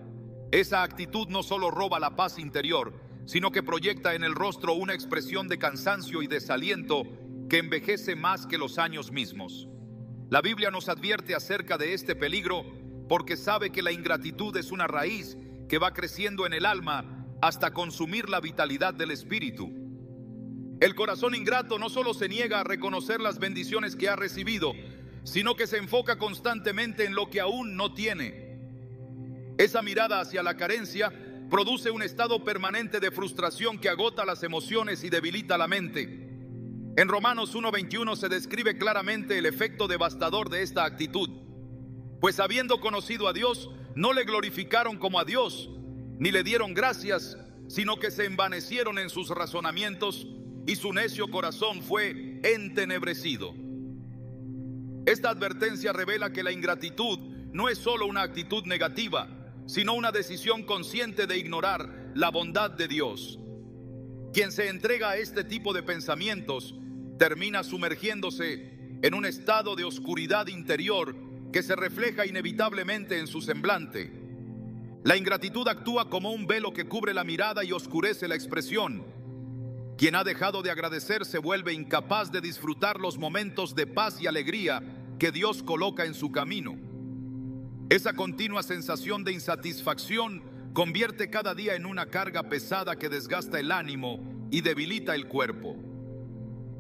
Esa actitud no solo roba la paz interior, sino que proyecta en el rostro una expresión de cansancio y desaliento que envejece más que los años mismos. La Biblia nos advierte acerca de este peligro porque sabe que la ingratitud es una raíz que va creciendo en el alma hasta consumir la vitalidad del espíritu. El corazón ingrato no solo se niega a reconocer las bendiciones que ha recibido, sino que se enfoca constantemente en lo que aún no tiene. Esa mirada hacia la carencia produce un estado permanente de frustración que agota las emociones y debilita la mente. En Romanos 1:21 se describe claramente el efecto devastador de esta actitud. Pues habiendo conocido a Dios, no le glorificaron como a Dios, ni le dieron gracias, sino que se envanecieron en sus razonamientos, y su necio corazón fue entenebrecido. Esta advertencia revela que la ingratitud no es solo una actitud negativa, sino una decisión consciente de ignorar la bondad de Dios. Quien se entrega a este tipo de pensamientos termina sumergiéndose en un estado de oscuridad interior que se refleja inevitablemente en su semblante. La ingratitud actúa como un velo que cubre la mirada y oscurece la expresión. Quien ha dejado de agradecer se vuelve incapaz de disfrutar los momentos de paz y alegría que Dios coloca en su camino. Esa continua sensación de insatisfacción convierte cada día en una carga pesada que desgasta el ánimo y debilita el cuerpo.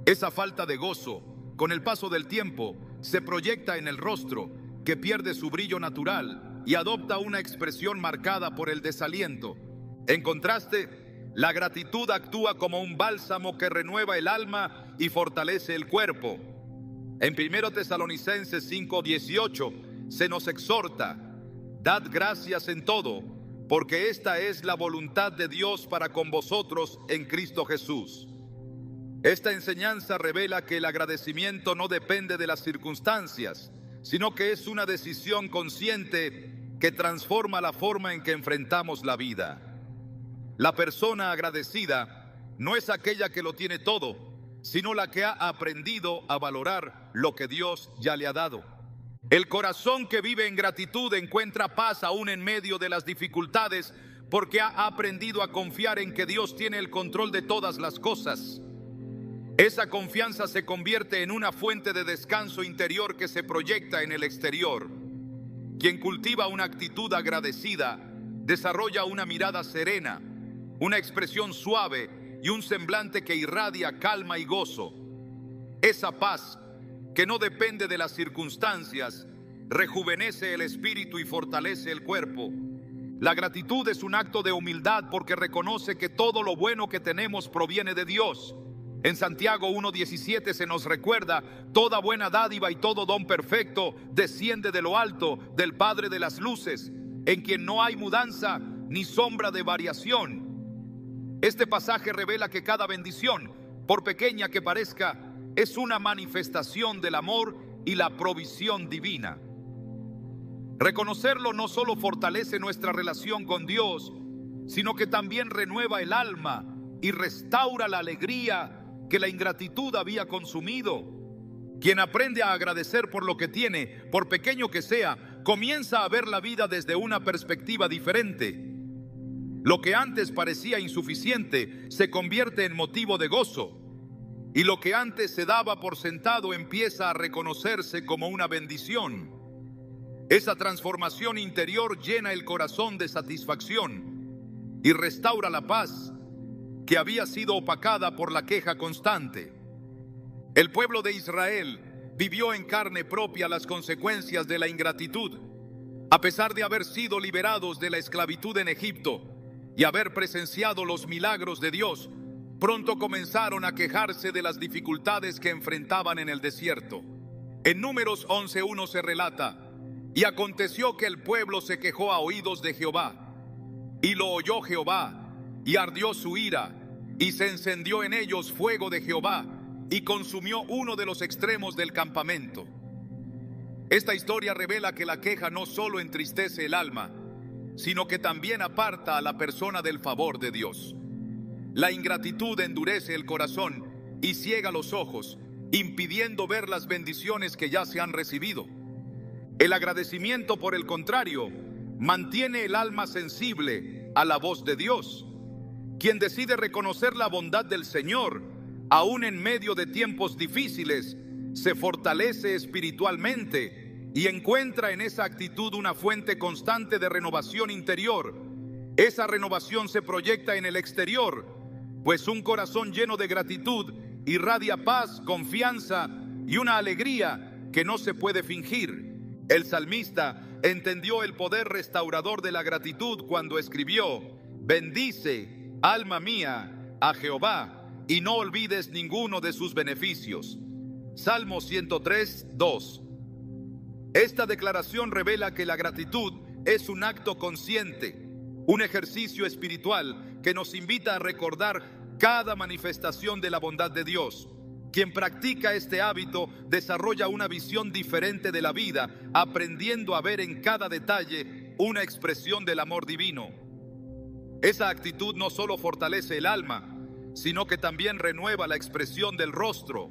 Esa falta de gozo, con el paso del tiempo, se proyecta en el rostro, que pierde su brillo natural y adopta una expresión marcada por el desaliento. En contraste, la gratitud actúa como un bálsamo que renueva el alma y fortalece el cuerpo. En 1 Tesalonicenses 5:18 se nos exhorta: dad gracias en todo, porque esta es la voluntad de Dios para con vosotros en Cristo Jesús. Esta enseñanza revela que el agradecimiento no depende de las circunstancias, sino que es una decisión consciente que transforma la forma en que enfrentamos la vida. La persona agradecida no es aquella que lo tiene todo, sino la que ha aprendido a valorar lo que Dios ya le ha dado. El corazón que vive en gratitud encuentra paz aún en medio de las dificultades, porque ha aprendido a confiar en que Dios tiene el control de todas las cosas. Esa confianza se convierte en una fuente de descanso interior que se proyecta en el exterior. Quien cultiva una actitud agradecida desarrolla una mirada serena, una expresión suave y un semblante que irradia calma y gozo. Esa paz, que no depende de las circunstancias, rejuvenece el espíritu y fortalece el cuerpo. La gratitud es un acto de humildad porque reconoce que todo lo bueno que tenemos proviene de Dios. En Santiago 1:17 se nos recuerda: toda buena dádiva y todo don perfecto desciende de lo alto, del Padre de las luces, en quien no hay mudanza ni sombra de variación. Este pasaje revela que cada bendición, por pequeña que parezca, es una manifestación del amor y la provisión divina. Reconocerlo no solo fortalece nuestra relación con Dios, sino que también renueva el alma y restaura la alegría que la ingratitud había consumido. Quien aprende a agradecer por lo que tiene, por pequeño que sea, comienza a ver la vida desde una perspectiva diferente. Lo que antes parecía insuficiente se convierte en motivo de gozo, y lo que antes se daba por sentado empieza a reconocerse como una bendición. Esa transformación interior llena el corazón de satisfacción y restaura la paz que había sido opacada por la queja constante. El pueblo de Israel vivió en carne propia las consecuencias de la ingratitud. A pesar de haber sido liberados de la esclavitud en Egipto y haber presenciado los milagros de Dios, pronto comenzaron a quejarse de las dificultades que enfrentaban en el desierto. En Números 11:1 se relata: y aconteció que el pueblo se quejó a oídos de Jehová, y lo oyó Jehová, y ardió su ira, y se encendió en ellos fuego de Jehová, y consumió uno de los extremos del campamento. Esta historia revela que la queja no solo entristece el alma, sino que también aparta a la persona del favor de Dios. La ingratitud endurece el corazón y ciega los ojos, impidiendo ver las bendiciones que ya se han recibido. El agradecimiento, por el contrario, mantiene el alma sensible a la voz de Dios. Quien decide reconocer la bondad del Señor, aún en medio de tiempos difíciles, se fortalece espiritualmente y encuentra en esa actitud una fuente constante de renovación interior. Esa renovación se proyecta en el exterior, pues un corazón lleno de gratitud irradia paz, confianza y una alegría que no se puede fingir. El salmista entendió el poder restaurador de la gratitud cuando escribió: bendice, alma mía, a Jehová, y no olvides ninguno de sus beneficios. Salmo 103:2. Esta declaración revela que la gratitud es un acto consciente, un ejercicio espiritual que nos invita a recordar cada manifestación de la bondad de Dios. Quien practica este hábito desarrolla una visión diferente de la vida, aprendiendo a ver en cada detalle una expresión del amor divino. Esa actitud no solo fortalece el alma, sino que también renueva la expresión del rostro,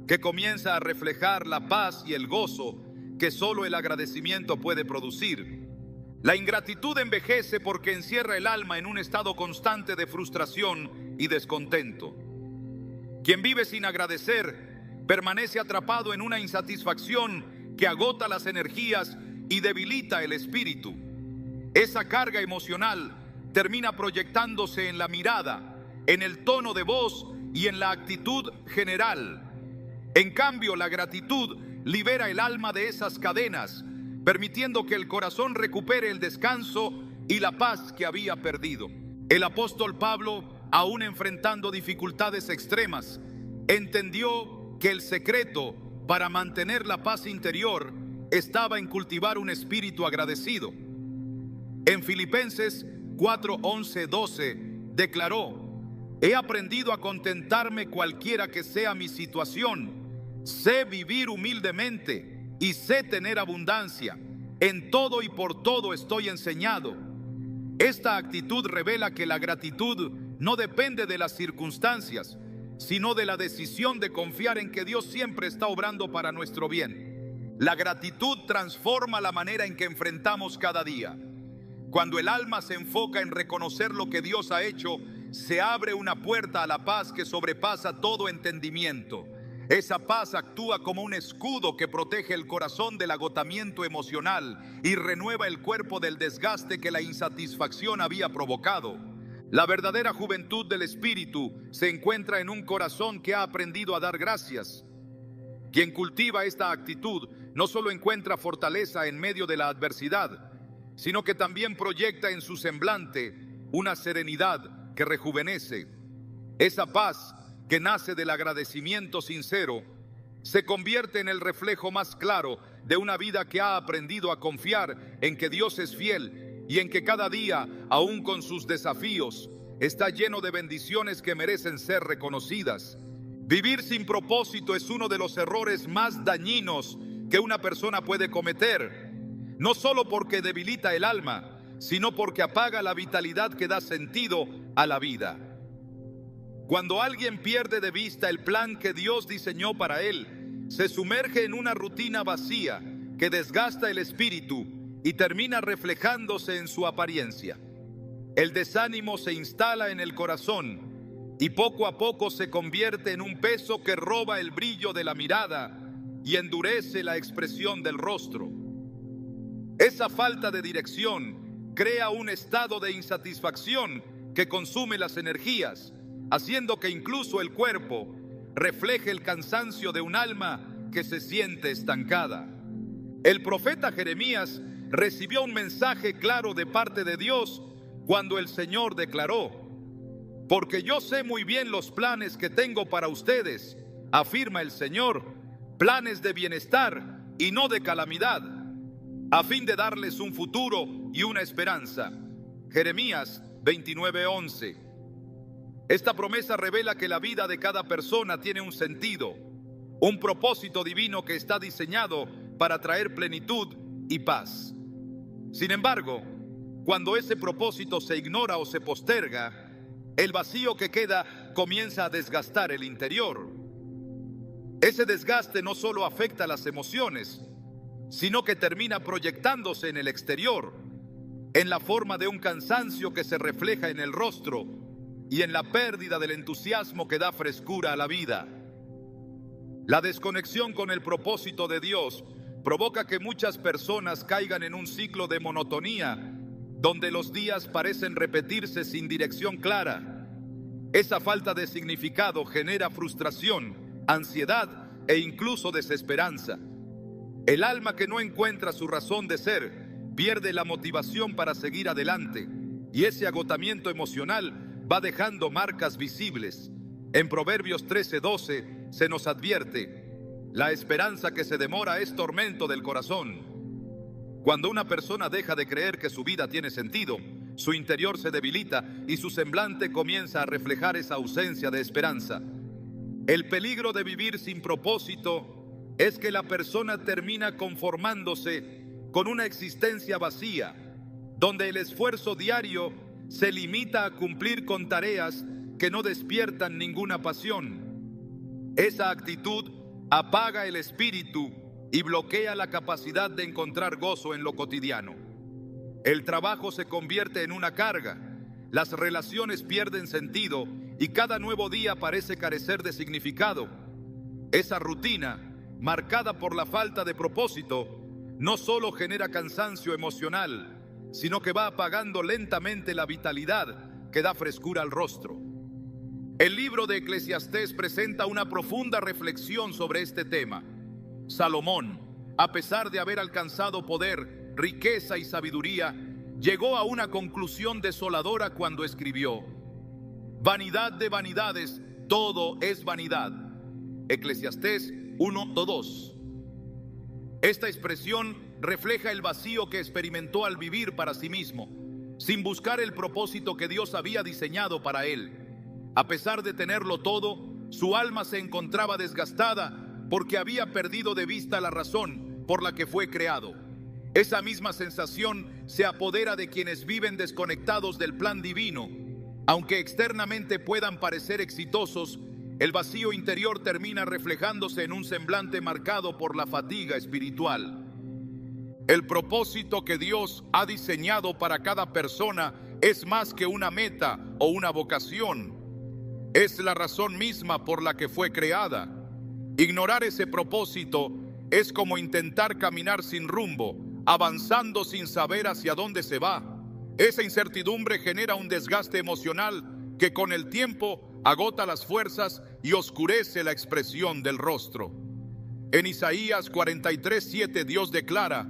que comienza a reflejar la paz y el gozo que solo el agradecimiento puede producir. La ingratitud envejece porque encierra el alma en un estado constante de frustración y descontento. Quien vive sin agradecer permanece atrapado en una insatisfacción que agota las energías y debilita el espíritu. Esa carga emocional termina proyectándose en la mirada, en el tono de voz y en la actitud general. En cambio, la gratitud libera el alma de esas cadenas, permitiendo que el corazón recupere el descanso y la paz que había perdido. El apóstol Pablo, aún enfrentando dificultades extremas, entendió que el secreto para mantener la paz interior estaba en cultivar un espíritu agradecido. En Filipenses 4, 11, 12 declaró: he aprendido a contentarme cualquiera que sea mi situación. Sé vivir humildemente y sé tener abundancia. En todo y por todo estoy enseñado. Esta actitud revela que la gratitud no depende de las circunstancias, sino de la decisión de confiar en que Dios siempre está obrando para nuestro bien. La gratitud transforma la manera en que enfrentamos cada día. Cuando el alma se enfoca en reconocer lo que Dios ha hecho, se abre una puerta a la paz que sobrepasa todo entendimiento. Esa paz actúa como un escudo que protege el corazón del agotamiento emocional y renueva el cuerpo del desgaste que la insatisfacción había provocado. La verdadera juventud del espíritu se encuentra en un corazón que ha aprendido a dar gracias. Quien cultiva esta actitud no solo encuentra fortaleza en medio de la adversidad, sino que también proyecta en su semblante una serenidad que rejuvenece. Esa paz que nace del agradecimiento sincero se convierte en el reflejo más claro de una vida que ha aprendido a confiar en que Dios es fiel y en que cada día, aún con sus desafíos, está lleno de bendiciones que merecen ser reconocidas. Vivir sin propósito es uno de los errores más dañinos que una persona puede cometer, no solo porque debilita el alma, sino porque apaga la vitalidad que da sentido a la vida. Cuando alguien pierde de vista el plan que Dios diseñó para él, se sumerge en una rutina vacía que desgasta el espíritu y termina reflejándose en su apariencia. El desánimo se instala en el corazón y poco a poco se convierte en un peso que roba el brillo de la mirada y endurece la expresión del rostro. Esa falta de dirección crea un estado de insatisfacción que consume las energías, haciendo que incluso el cuerpo refleje el cansancio de un alma que se siente estancada. El profeta Jeremías recibió un mensaje claro de parte de Dios cuando el Señor declaró: porque yo sé muy bien los planes que tengo para ustedes, afirma el Señor, planes de bienestar y no de calamidad, a fin de darles un futuro y una esperanza. Jeremías 29:11. Esta promesa revela que la vida de cada persona tiene un sentido, un propósito divino que está diseñado para traer plenitud y paz. Sin embargo, cuando ese propósito se ignora o se posterga, el vacío que queda comienza a desgastar el interior. Ese desgaste no solo afecta las emociones, sino que termina proyectándose en el exterior, en la forma de un cansancio que se refleja en el rostro y en la pérdida del entusiasmo que da frescura a la vida. La desconexión con el propósito de Dios provoca que muchas personas caigan en un ciclo de monotonía, donde los días parecen repetirse sin dirección clara. Esa falta de significado genera frustración, ansiedad e incluso desesperanza. El alma que no encuentra su razón de ser pierde la motivación para seguir adelante, y ese agotamiento emocional va dejando marcas visibles. En Proverbios 13:12 se nos advierte: la esperanza que se demora es tormento del corazón. Cuando una persona deja de creer que su vida tiene sentido, su interior se debilita y su semblante comienza a reflejar esa ausencia de esperanza. El peligro de vivir sin propósito es que la persona termina conformándose con una existencia vacía, donde el esfuerzo diario se limita a cumplir con tareas que no despiertan ninguna pasión. Esa actitud apaga el espíritu y bloquea la capacidad de encontrar gozo en lo cotidiano. El trabajo se convierte en una carga, las relaciones pierden sentido y cada nuevo día parece carecer de significado. Esa rutina, marcada por la falta de propósito, no solo genera cansancio emocional, sino que va apagando lentamente la vitalidad que da frescura al rostro. El libro de Eclesiastés presenta una profunda reflexión sobre este tema. Salomón, a pesar de haber alcanzado poder, riqueza y sabiduría, llegó a una conclusión desoladora cuando escribió: vanidad de vanidades, todo es vanidad. Eclesiastés 1:2. Esta expresión refleja el vacío que experimentó al vivir para sí mismo, sin buscar el propósito que Dios había diseñado para él. A pesar de tenerlo todo, su alma se encontraba desgastada porque había perdido de vista la razón por la que fue creado. Esa misma sensación se apodera de quienes viven desconectados del plan divino. Aunque externamente puedan parecer exitosos, el vacío interior termina reflejándose en un semblante marcado por la fatiga espiritual. El propósito que Dios ha diseñado para cada persona es más que una meta o una vocación. Es la razón misma por la que fue creada. Ignorar ese propósito es como intentar caminar sin rumbo, avanzando sin saber hacia dónde se va. Esa incertidumbre genera un desgaste emocional que con el tiempo agota las fuerzas y oscurece la expresión del rostro. En Isaías 43:7 Dios declara: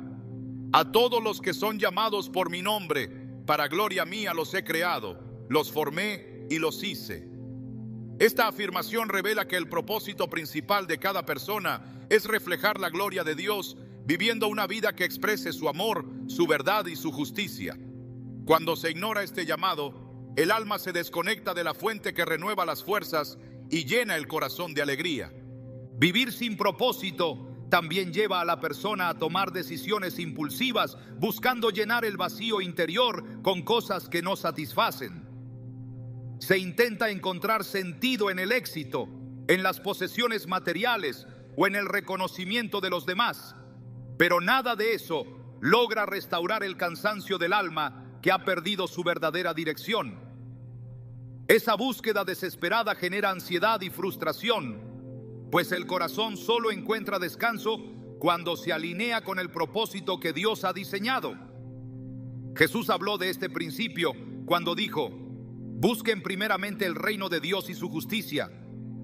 a todos los que son llamados por mi nombre, para gloria mía los he creado, los formé y los hice. Esta afirmación revela que el propósito principal de cada persona es reflejar la gloria de Dios, viviendo una vida que exprese su amor, su verdad y su justicia. Cuando se ignora este llamado, el alma se desconecta de la fuente que renueva las fuerzas y llena el corazón de alegría. Vivir sin propósito también lleva a la persona a tomar decisiones impulsivas, buscando llenar el vacío interior con cosas que no satisfacen. Se intenta encontrar sentido en el éxito, en las posesiones materiales o en el reconocimiento de los demás, pero nada de eso logra restaurar el cansancio del alma que ha perdido su verdadera dirección. Esa búsqueda desesperada genera ansiedad y frustración, pues el corazón solo encuentra descanso cuando se alinea con el propósito que Dios ha diseñado. Jesús habló de este principio cuando dijo: busquen primeramente el reino de Dios y su justicia,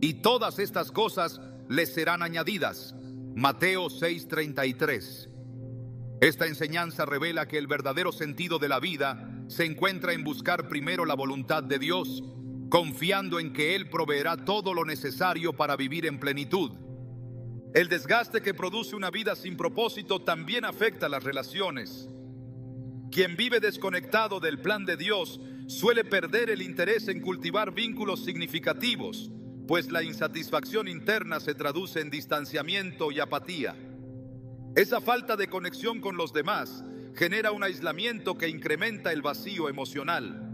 y todas estas cosas les serán añadidas. Mateo 6:33. Esta enseñanza revela que el verdadero sentido de la vida se encuentra en buscar primero la voluntad de Dios, confiando en que Él proveerá todo lo necesario para vivir en plenitud. El desgaste que produce una vida sin propósito también afecta las relaciones. Quien vive desconectado del plan de Dios suele perder el interés en cultivar vínculos significativos, pues la insatisfacción interna se traduce en distanciamiento y apatía. Esa falta de conexión con los demás genera un aislamiento que incrementa el vacío emocional.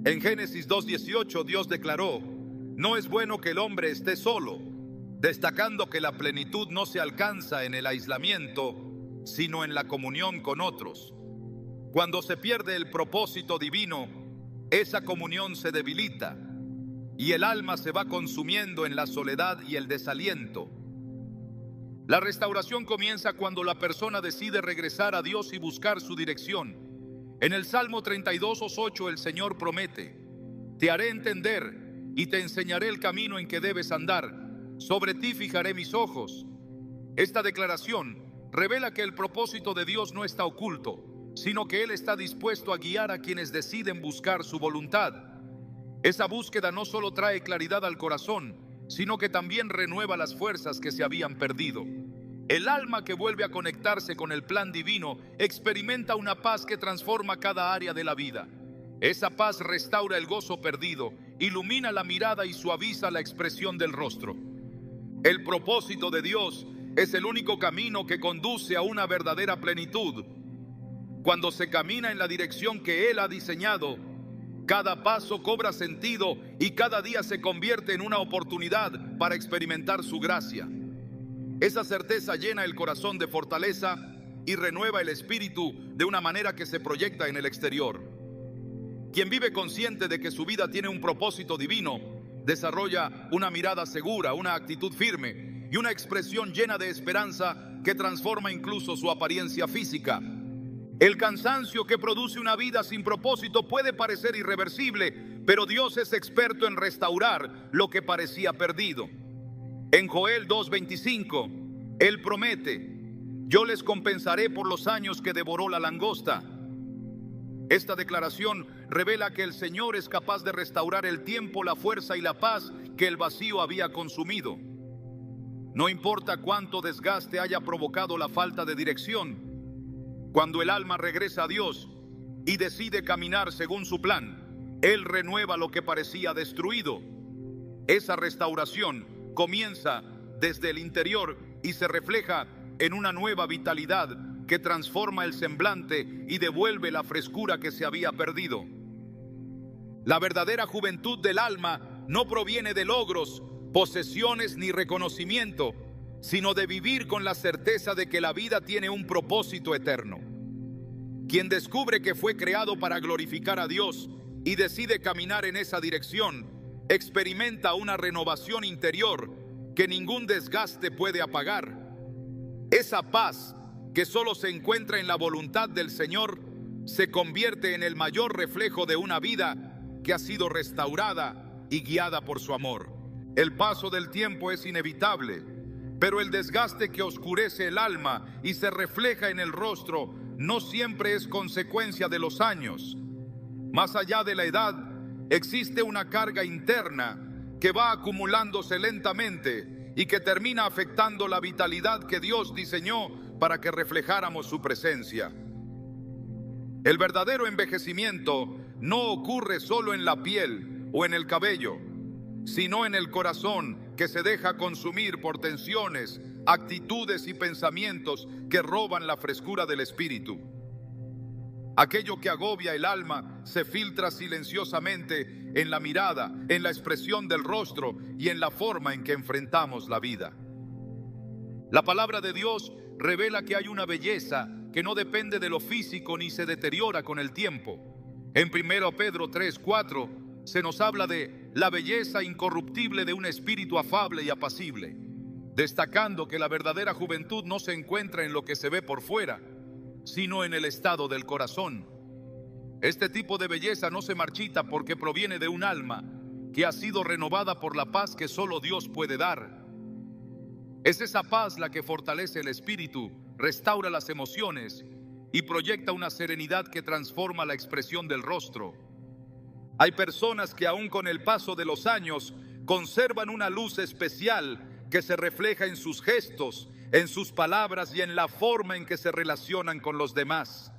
En Génesis 2:18 Dios declaró: no es bueno que el hombre esté solo, destacando que la plenitud no se alcanza en el aislamiento, sino en la comunión con otros. Cuando se pierde el propósito divino, esa comunión se debilita y el alma se va consumiendo en la soledad y el desaliento. La restauración comienza cuando la persona decide regresar a Dios y buscar su dirección. En el Salmo 32:8 el Señor promete: te haré entender y te enseñaré el camino en que debes andar. Sobre ti fijaré mis ojos. Esta declaración revela que el propósito de Dios no está oculto, sino que Él está dispuesto a guiar a quienes deciden buscar su voluntad. Esa búsqueda no solo trae claridad al corazón, sino que también renueva las fuerzas que se habían perdido. El alma que vuelve a conectarse con el plan divino experimenta una paz que transforma cada área de la vida. Esa paz restaura el gozo perdido, ilumina la mirada y suaviza la expresión del rostro. El propósito de Dios es el único camino que conduce a una verdadera plenitud. Cuando se camina en la dirección que Él ha diseñado, cada paso cobra sentido y cada día se convierte en una oportunidad para experimentar su gracia. Esa certeza llena el corazón de fortaleza y renueva el espíritu de una manera que se proyecta en el exterior. Quien vive consciente de que su vida tiene un propósito divino, desarrolla una mirada segura, una actitud firme y una expresión llena de esperanza que transforma incluso su apariencia física. El cansancio que produce una vida sin propósito puede parecer irreversible, pero Dios es experto en restaurar lo que parecía perdido. En Joel 2:25, Él promete: yo les compensaré por los años que devoró la langosta. Esta declaración revela que el Señor es capaz de restaurar el tiempo, la fuerza y la paz que el vacío había consumido. No importa cuánto desgaste haya provocado la falta de dirección, Cuando el alma regresa a Dios y decide caminar según su plan, Él renueva lo que parecía destruido. Esa restauración comienza desde el interior y se refleja en una nueva vitalidad que transforma el semblante y devuelve la frescura que se había perdido. La verdadera juventud del alma no proviene de logros, posesiones ni reconocimiento, sino de vivir con la certeza de que la vida tiene un propósito eterno. Quien descubre que fue creado para glorificar a Dios y decide caminar en esa dirección, experimenta una renovación interior que ningún desgaste puede apagar. Esa paz que solo se encuentra en la voluntad del Señor se convierte en el mayor reflejo de una vida que ha sido restaurada y guiada por su amor. El paso del tiempo es inevitable, pero el desgaste que oscurece el alma y se refleja en el rostro no siempre es consecuencia de los años. Más allá de la edad, existe una carga interna que va acumulándose lentamente y que termina afectando la vitalidad que Dios diseñó para que reflejáramos su presencia. El verdadero envejecimiento no ocurre solo en la piel o en el cabello, sino en el corazón que se deja consumir por tensiones, actitudes y pensamientos que roban la frescura del espíritu. Aquello que agobia el alma se filtra silenciosamente en la mirada, en la expresión del rostro y en la forma en que enfrentamos la vida. La palabra de Dios revela que hay una belleza que no depende de lo físico ni se deteriora con el tiempo. En 1 Pedro 3:4 se nos habla de la belleza incorruptible de un espíritu afable y apacible, destacando que la verdadera juventud no se encuentra en lo que se ve por fuera, sino en el estado del corazón. Este tipo de belleza no se marchita porque proviene de un alma que ha sido renovada por la paz que solo Dios puede dar. Es esa paz la que fortalece el espíritu, restaura las emociones y proyecta una serenidad que transforma la expresión del rostro. Hay personas que aún con el paso de los años conservan una luz especial que se refleja en sus gestos, en sus palabras y en la forma en que se relacionan con los demás.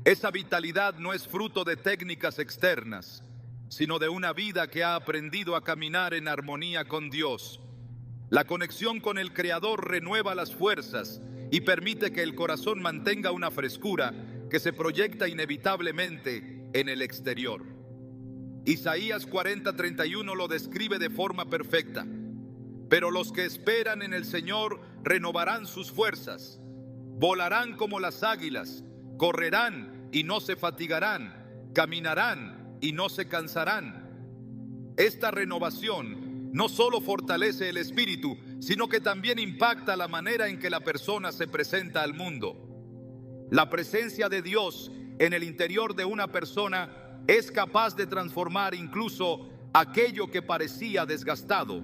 Esa vitalidad no es fruto de técnicas externas, sino de una vida que ha aprendido a caminar en armonía con Dios. La conexión con el Creador renueva las fuerzas y permite que el corazón mantenga una frescura que se proyecta inevitablemente en el exterior. Isaías 40:31 lo describe de forma perfecta. Pero los que esperan en el Señor renovarán sus fuerzas, volarán como las águilas, correrán y no se fatigarán, caminarán y no se cansarán. Esta renovación no solo fortalece el espíritu, sino que también impacta la manera en que la persona se presenta al mundo. La presencia de Dios en el interior de una persona es capaz de transformar incluso aquello que parecía desgastado.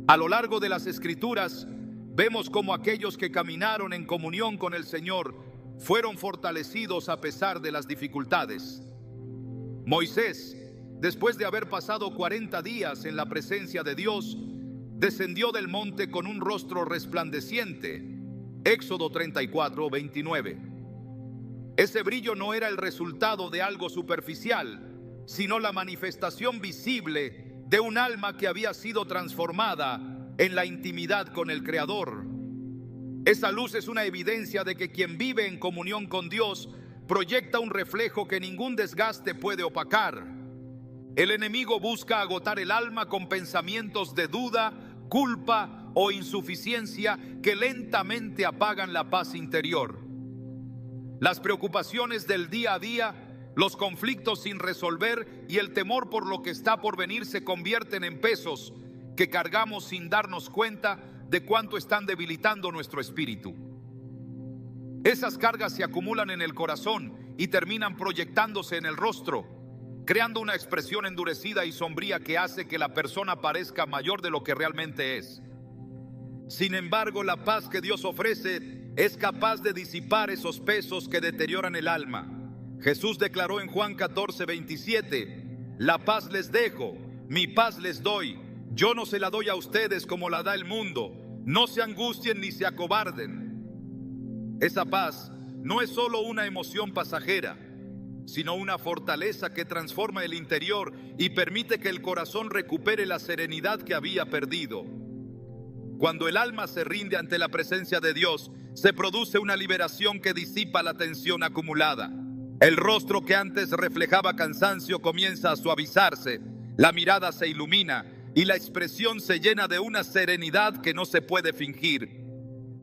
A lo largo de las Escrituras, vemos cómo aquellos que caminaron en comunión con el Señor fueron fortalecidos a pesar de las dificultades. Moisés, después de haber pasado 40 días en la presencia de Dios, descendió del monte con un rostro resplandeciente. Éxodo 34:29. Ese brillo no era el resultado de algo superficial, sino la manifestación visible de un alma que había sido transformada en la intimidad con el Creador. Esa luz es una evidencia de que quien vive en comunión con Dios proyecta un reflejo que ningún desgaste puede opacar. El enemigo busca agotar el alma con pensamientos de duda, culpa o insuficiencia que lentamente apagan la paz interior. Las preocupaciones del día a día, los conflictos sin resolver y el temor por lo que está por venir se convierten en pesos que cargamos sin darnos cuenta de cuánto están debilitando nuestro espíritu. Esas cargas se acumulan en el corazón y terminan proyectándose en el rostro, creando una expresión endurecida y sombría que hace que la persona parezca mayor de lo que realmente es. Sin embargo, la paz que Dios ofrece es capaz de disipar esos pesos que deterioran el alma. Jesús declaró en Juan 14:27, la paz les dejo, mi paz les doy. Yo no se la doy a ustedes como la da el mundo. No se angustien ni se acobarden. Esa paz no es solo una emoción pasajera, sino una fortaleza que transforma el interior y permite que el corazón recupere la serenidad que había perdido. Cuando el alma se rinde ante la presencia de Dios, se produce una liberación que disipa la tensión acumulada. El rostro que antes reflejaba cansancio comienza a suavizarse, la mirada se ilumina y la expresión se llena de una serenidad que no se puede fingir.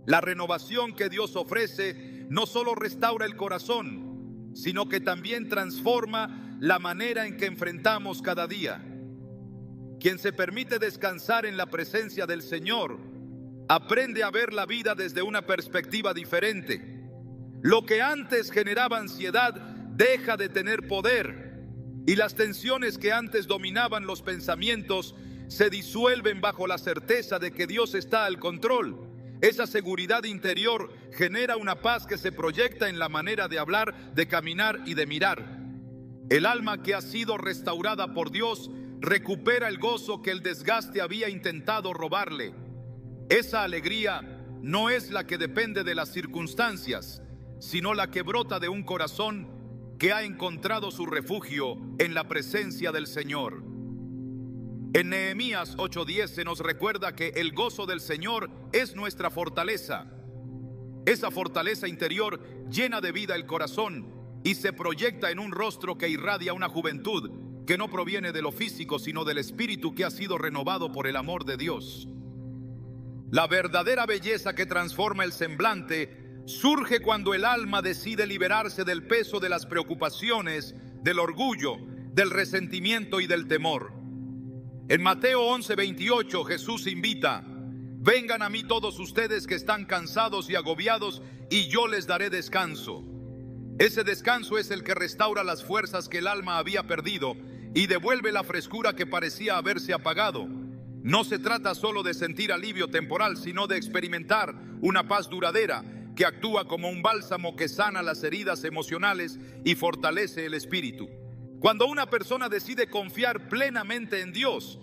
La renovación que Dios ofrece no solo restaura el corazón, sino que también transforma la manera en que enfrentamos cada día. Quien se permite descansar en la presencia del Señor, aprende a ver la vida desde una perspectiva diferente. Lo que antes generaba ansiedad deja de tener poder, y las tensiones que antes dominaban los pensamientos se disuelven bajo la certeza de que Dios está al control. Esa seguridad interior genera una paz que se proyecta en la manera de hablar, de caminar y de mirar. El alma que ha sido restaurada por Dios recupera el gozo que el desgaste había intentado robarle. Esa alegría no es la que depende de las circunstancias, sino la que brota de un corazón que ha encontrado su refugio en la presencia del Señor. En Nehemías 8:10 se nos recuerda que el gozo del Señor es nuestra fortaleza. Esa fortaleza interior llena de vida el corazón y se proyecta en un rostro que irradia una juventud que no proviene de lo físico, sino del espíritu que ha sido renovado por el amor de Dios. La verdadera belleza que transforma el semblante surge cuando el alma decide liberarse del peso de las preocupaciones, del orgullo, del resentimiento y del temor. En Mateo 11:28 Jesús invita: vengan a mí todos ustedes que están cansados y agobiados, y yo les daré descanso. Ese descanso es el que restaura las fuerzas que el alma había perdido y devuelve la frescura que parecía haberse apagado. No se trata solo de sentir alivio temporal, sino de experimentar una paz duradera que actúa como un bálsamo que sana las heridas emocionales y fortalece el espíritu. Cuando una persona decide confiar plenamente en Dios,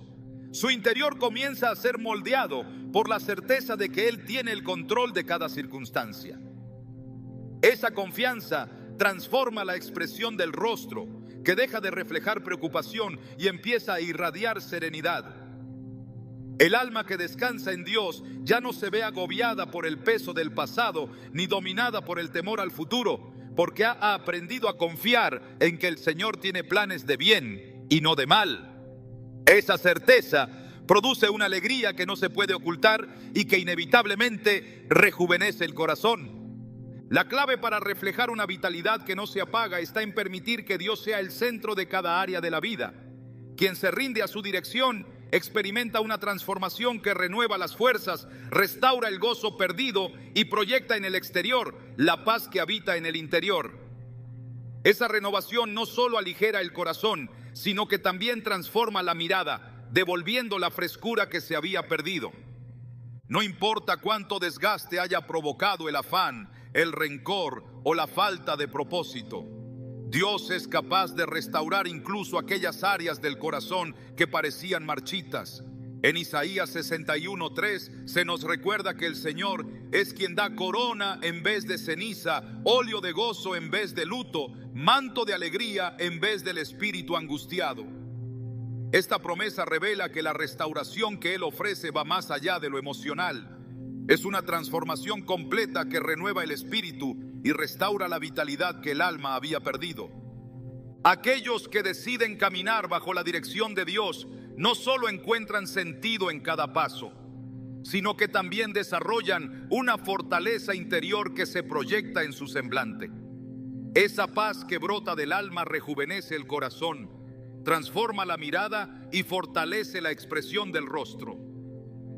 su interior comienza a ser moldeado por la certeza de que Él tiene el control de cada circunstancia. Esa confianza transforma la expresión del rostro, que deja de reflejar preocupación y empieza a irradiar serenidad. El alma que descansa en Dios ya no se ve agobiada por el peso del pasado ni dominada por el temor al futuro, porque ha aprendido a confiar en que el Señor tiene planes de bien y no de mal. Esa certeza produce una alegría que no se puede ocultar y que inevitablemente rejuvenece el corazón. La clave para reflejar una vitalidad que no se apaga está en permitir que Dios sea el centro de cada área de la vida. Quien se rinde a su dirección experimenta una transformación que renueva las fuerzas, restaura el gozo perdido y proyecta en el exterior la paz que habita en el interior. Esa renovación no solo aligera el corazón, sino que también transforma la mirada, devolviendo la frescura que se había perdido. No importa cuánto desgaste haya provocado el afán, el rencor o la falta de propósito, Dios es capaz de restaurar incluso aquellas áreas del corazón que parecían marchitas. En Isaías 61:3 se nos recuerda que el Señor es quien da corona en vez de ceniza, óleo de gozo en vez de luto, manto de alegría en vez del espíritu angustiado. Esta promesa revela que la restauración que Él ofrece va más allá de lo emocional. Es una transformación completa que renueva el espíritu y restaura la vitalidad que el alma había perdido. Aquellos que deciden caminar bajo la dirección de Dios no solo encuentran sentido en cada paso, sino que también desarrollan una fortaleza interior que se proyecta en su semblante. Esa paz que brota del alma rejuvenece el corazón, transforma la mirada y fortalece la expresión del rostro.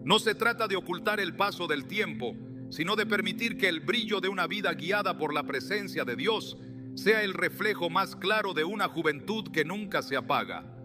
No se trata de ocultar el paso del tiempo, sino de permitir que el brillo de una vida guiada por la presencia de Dios sea el reflejo más claro de una juventud que nunca se apaga.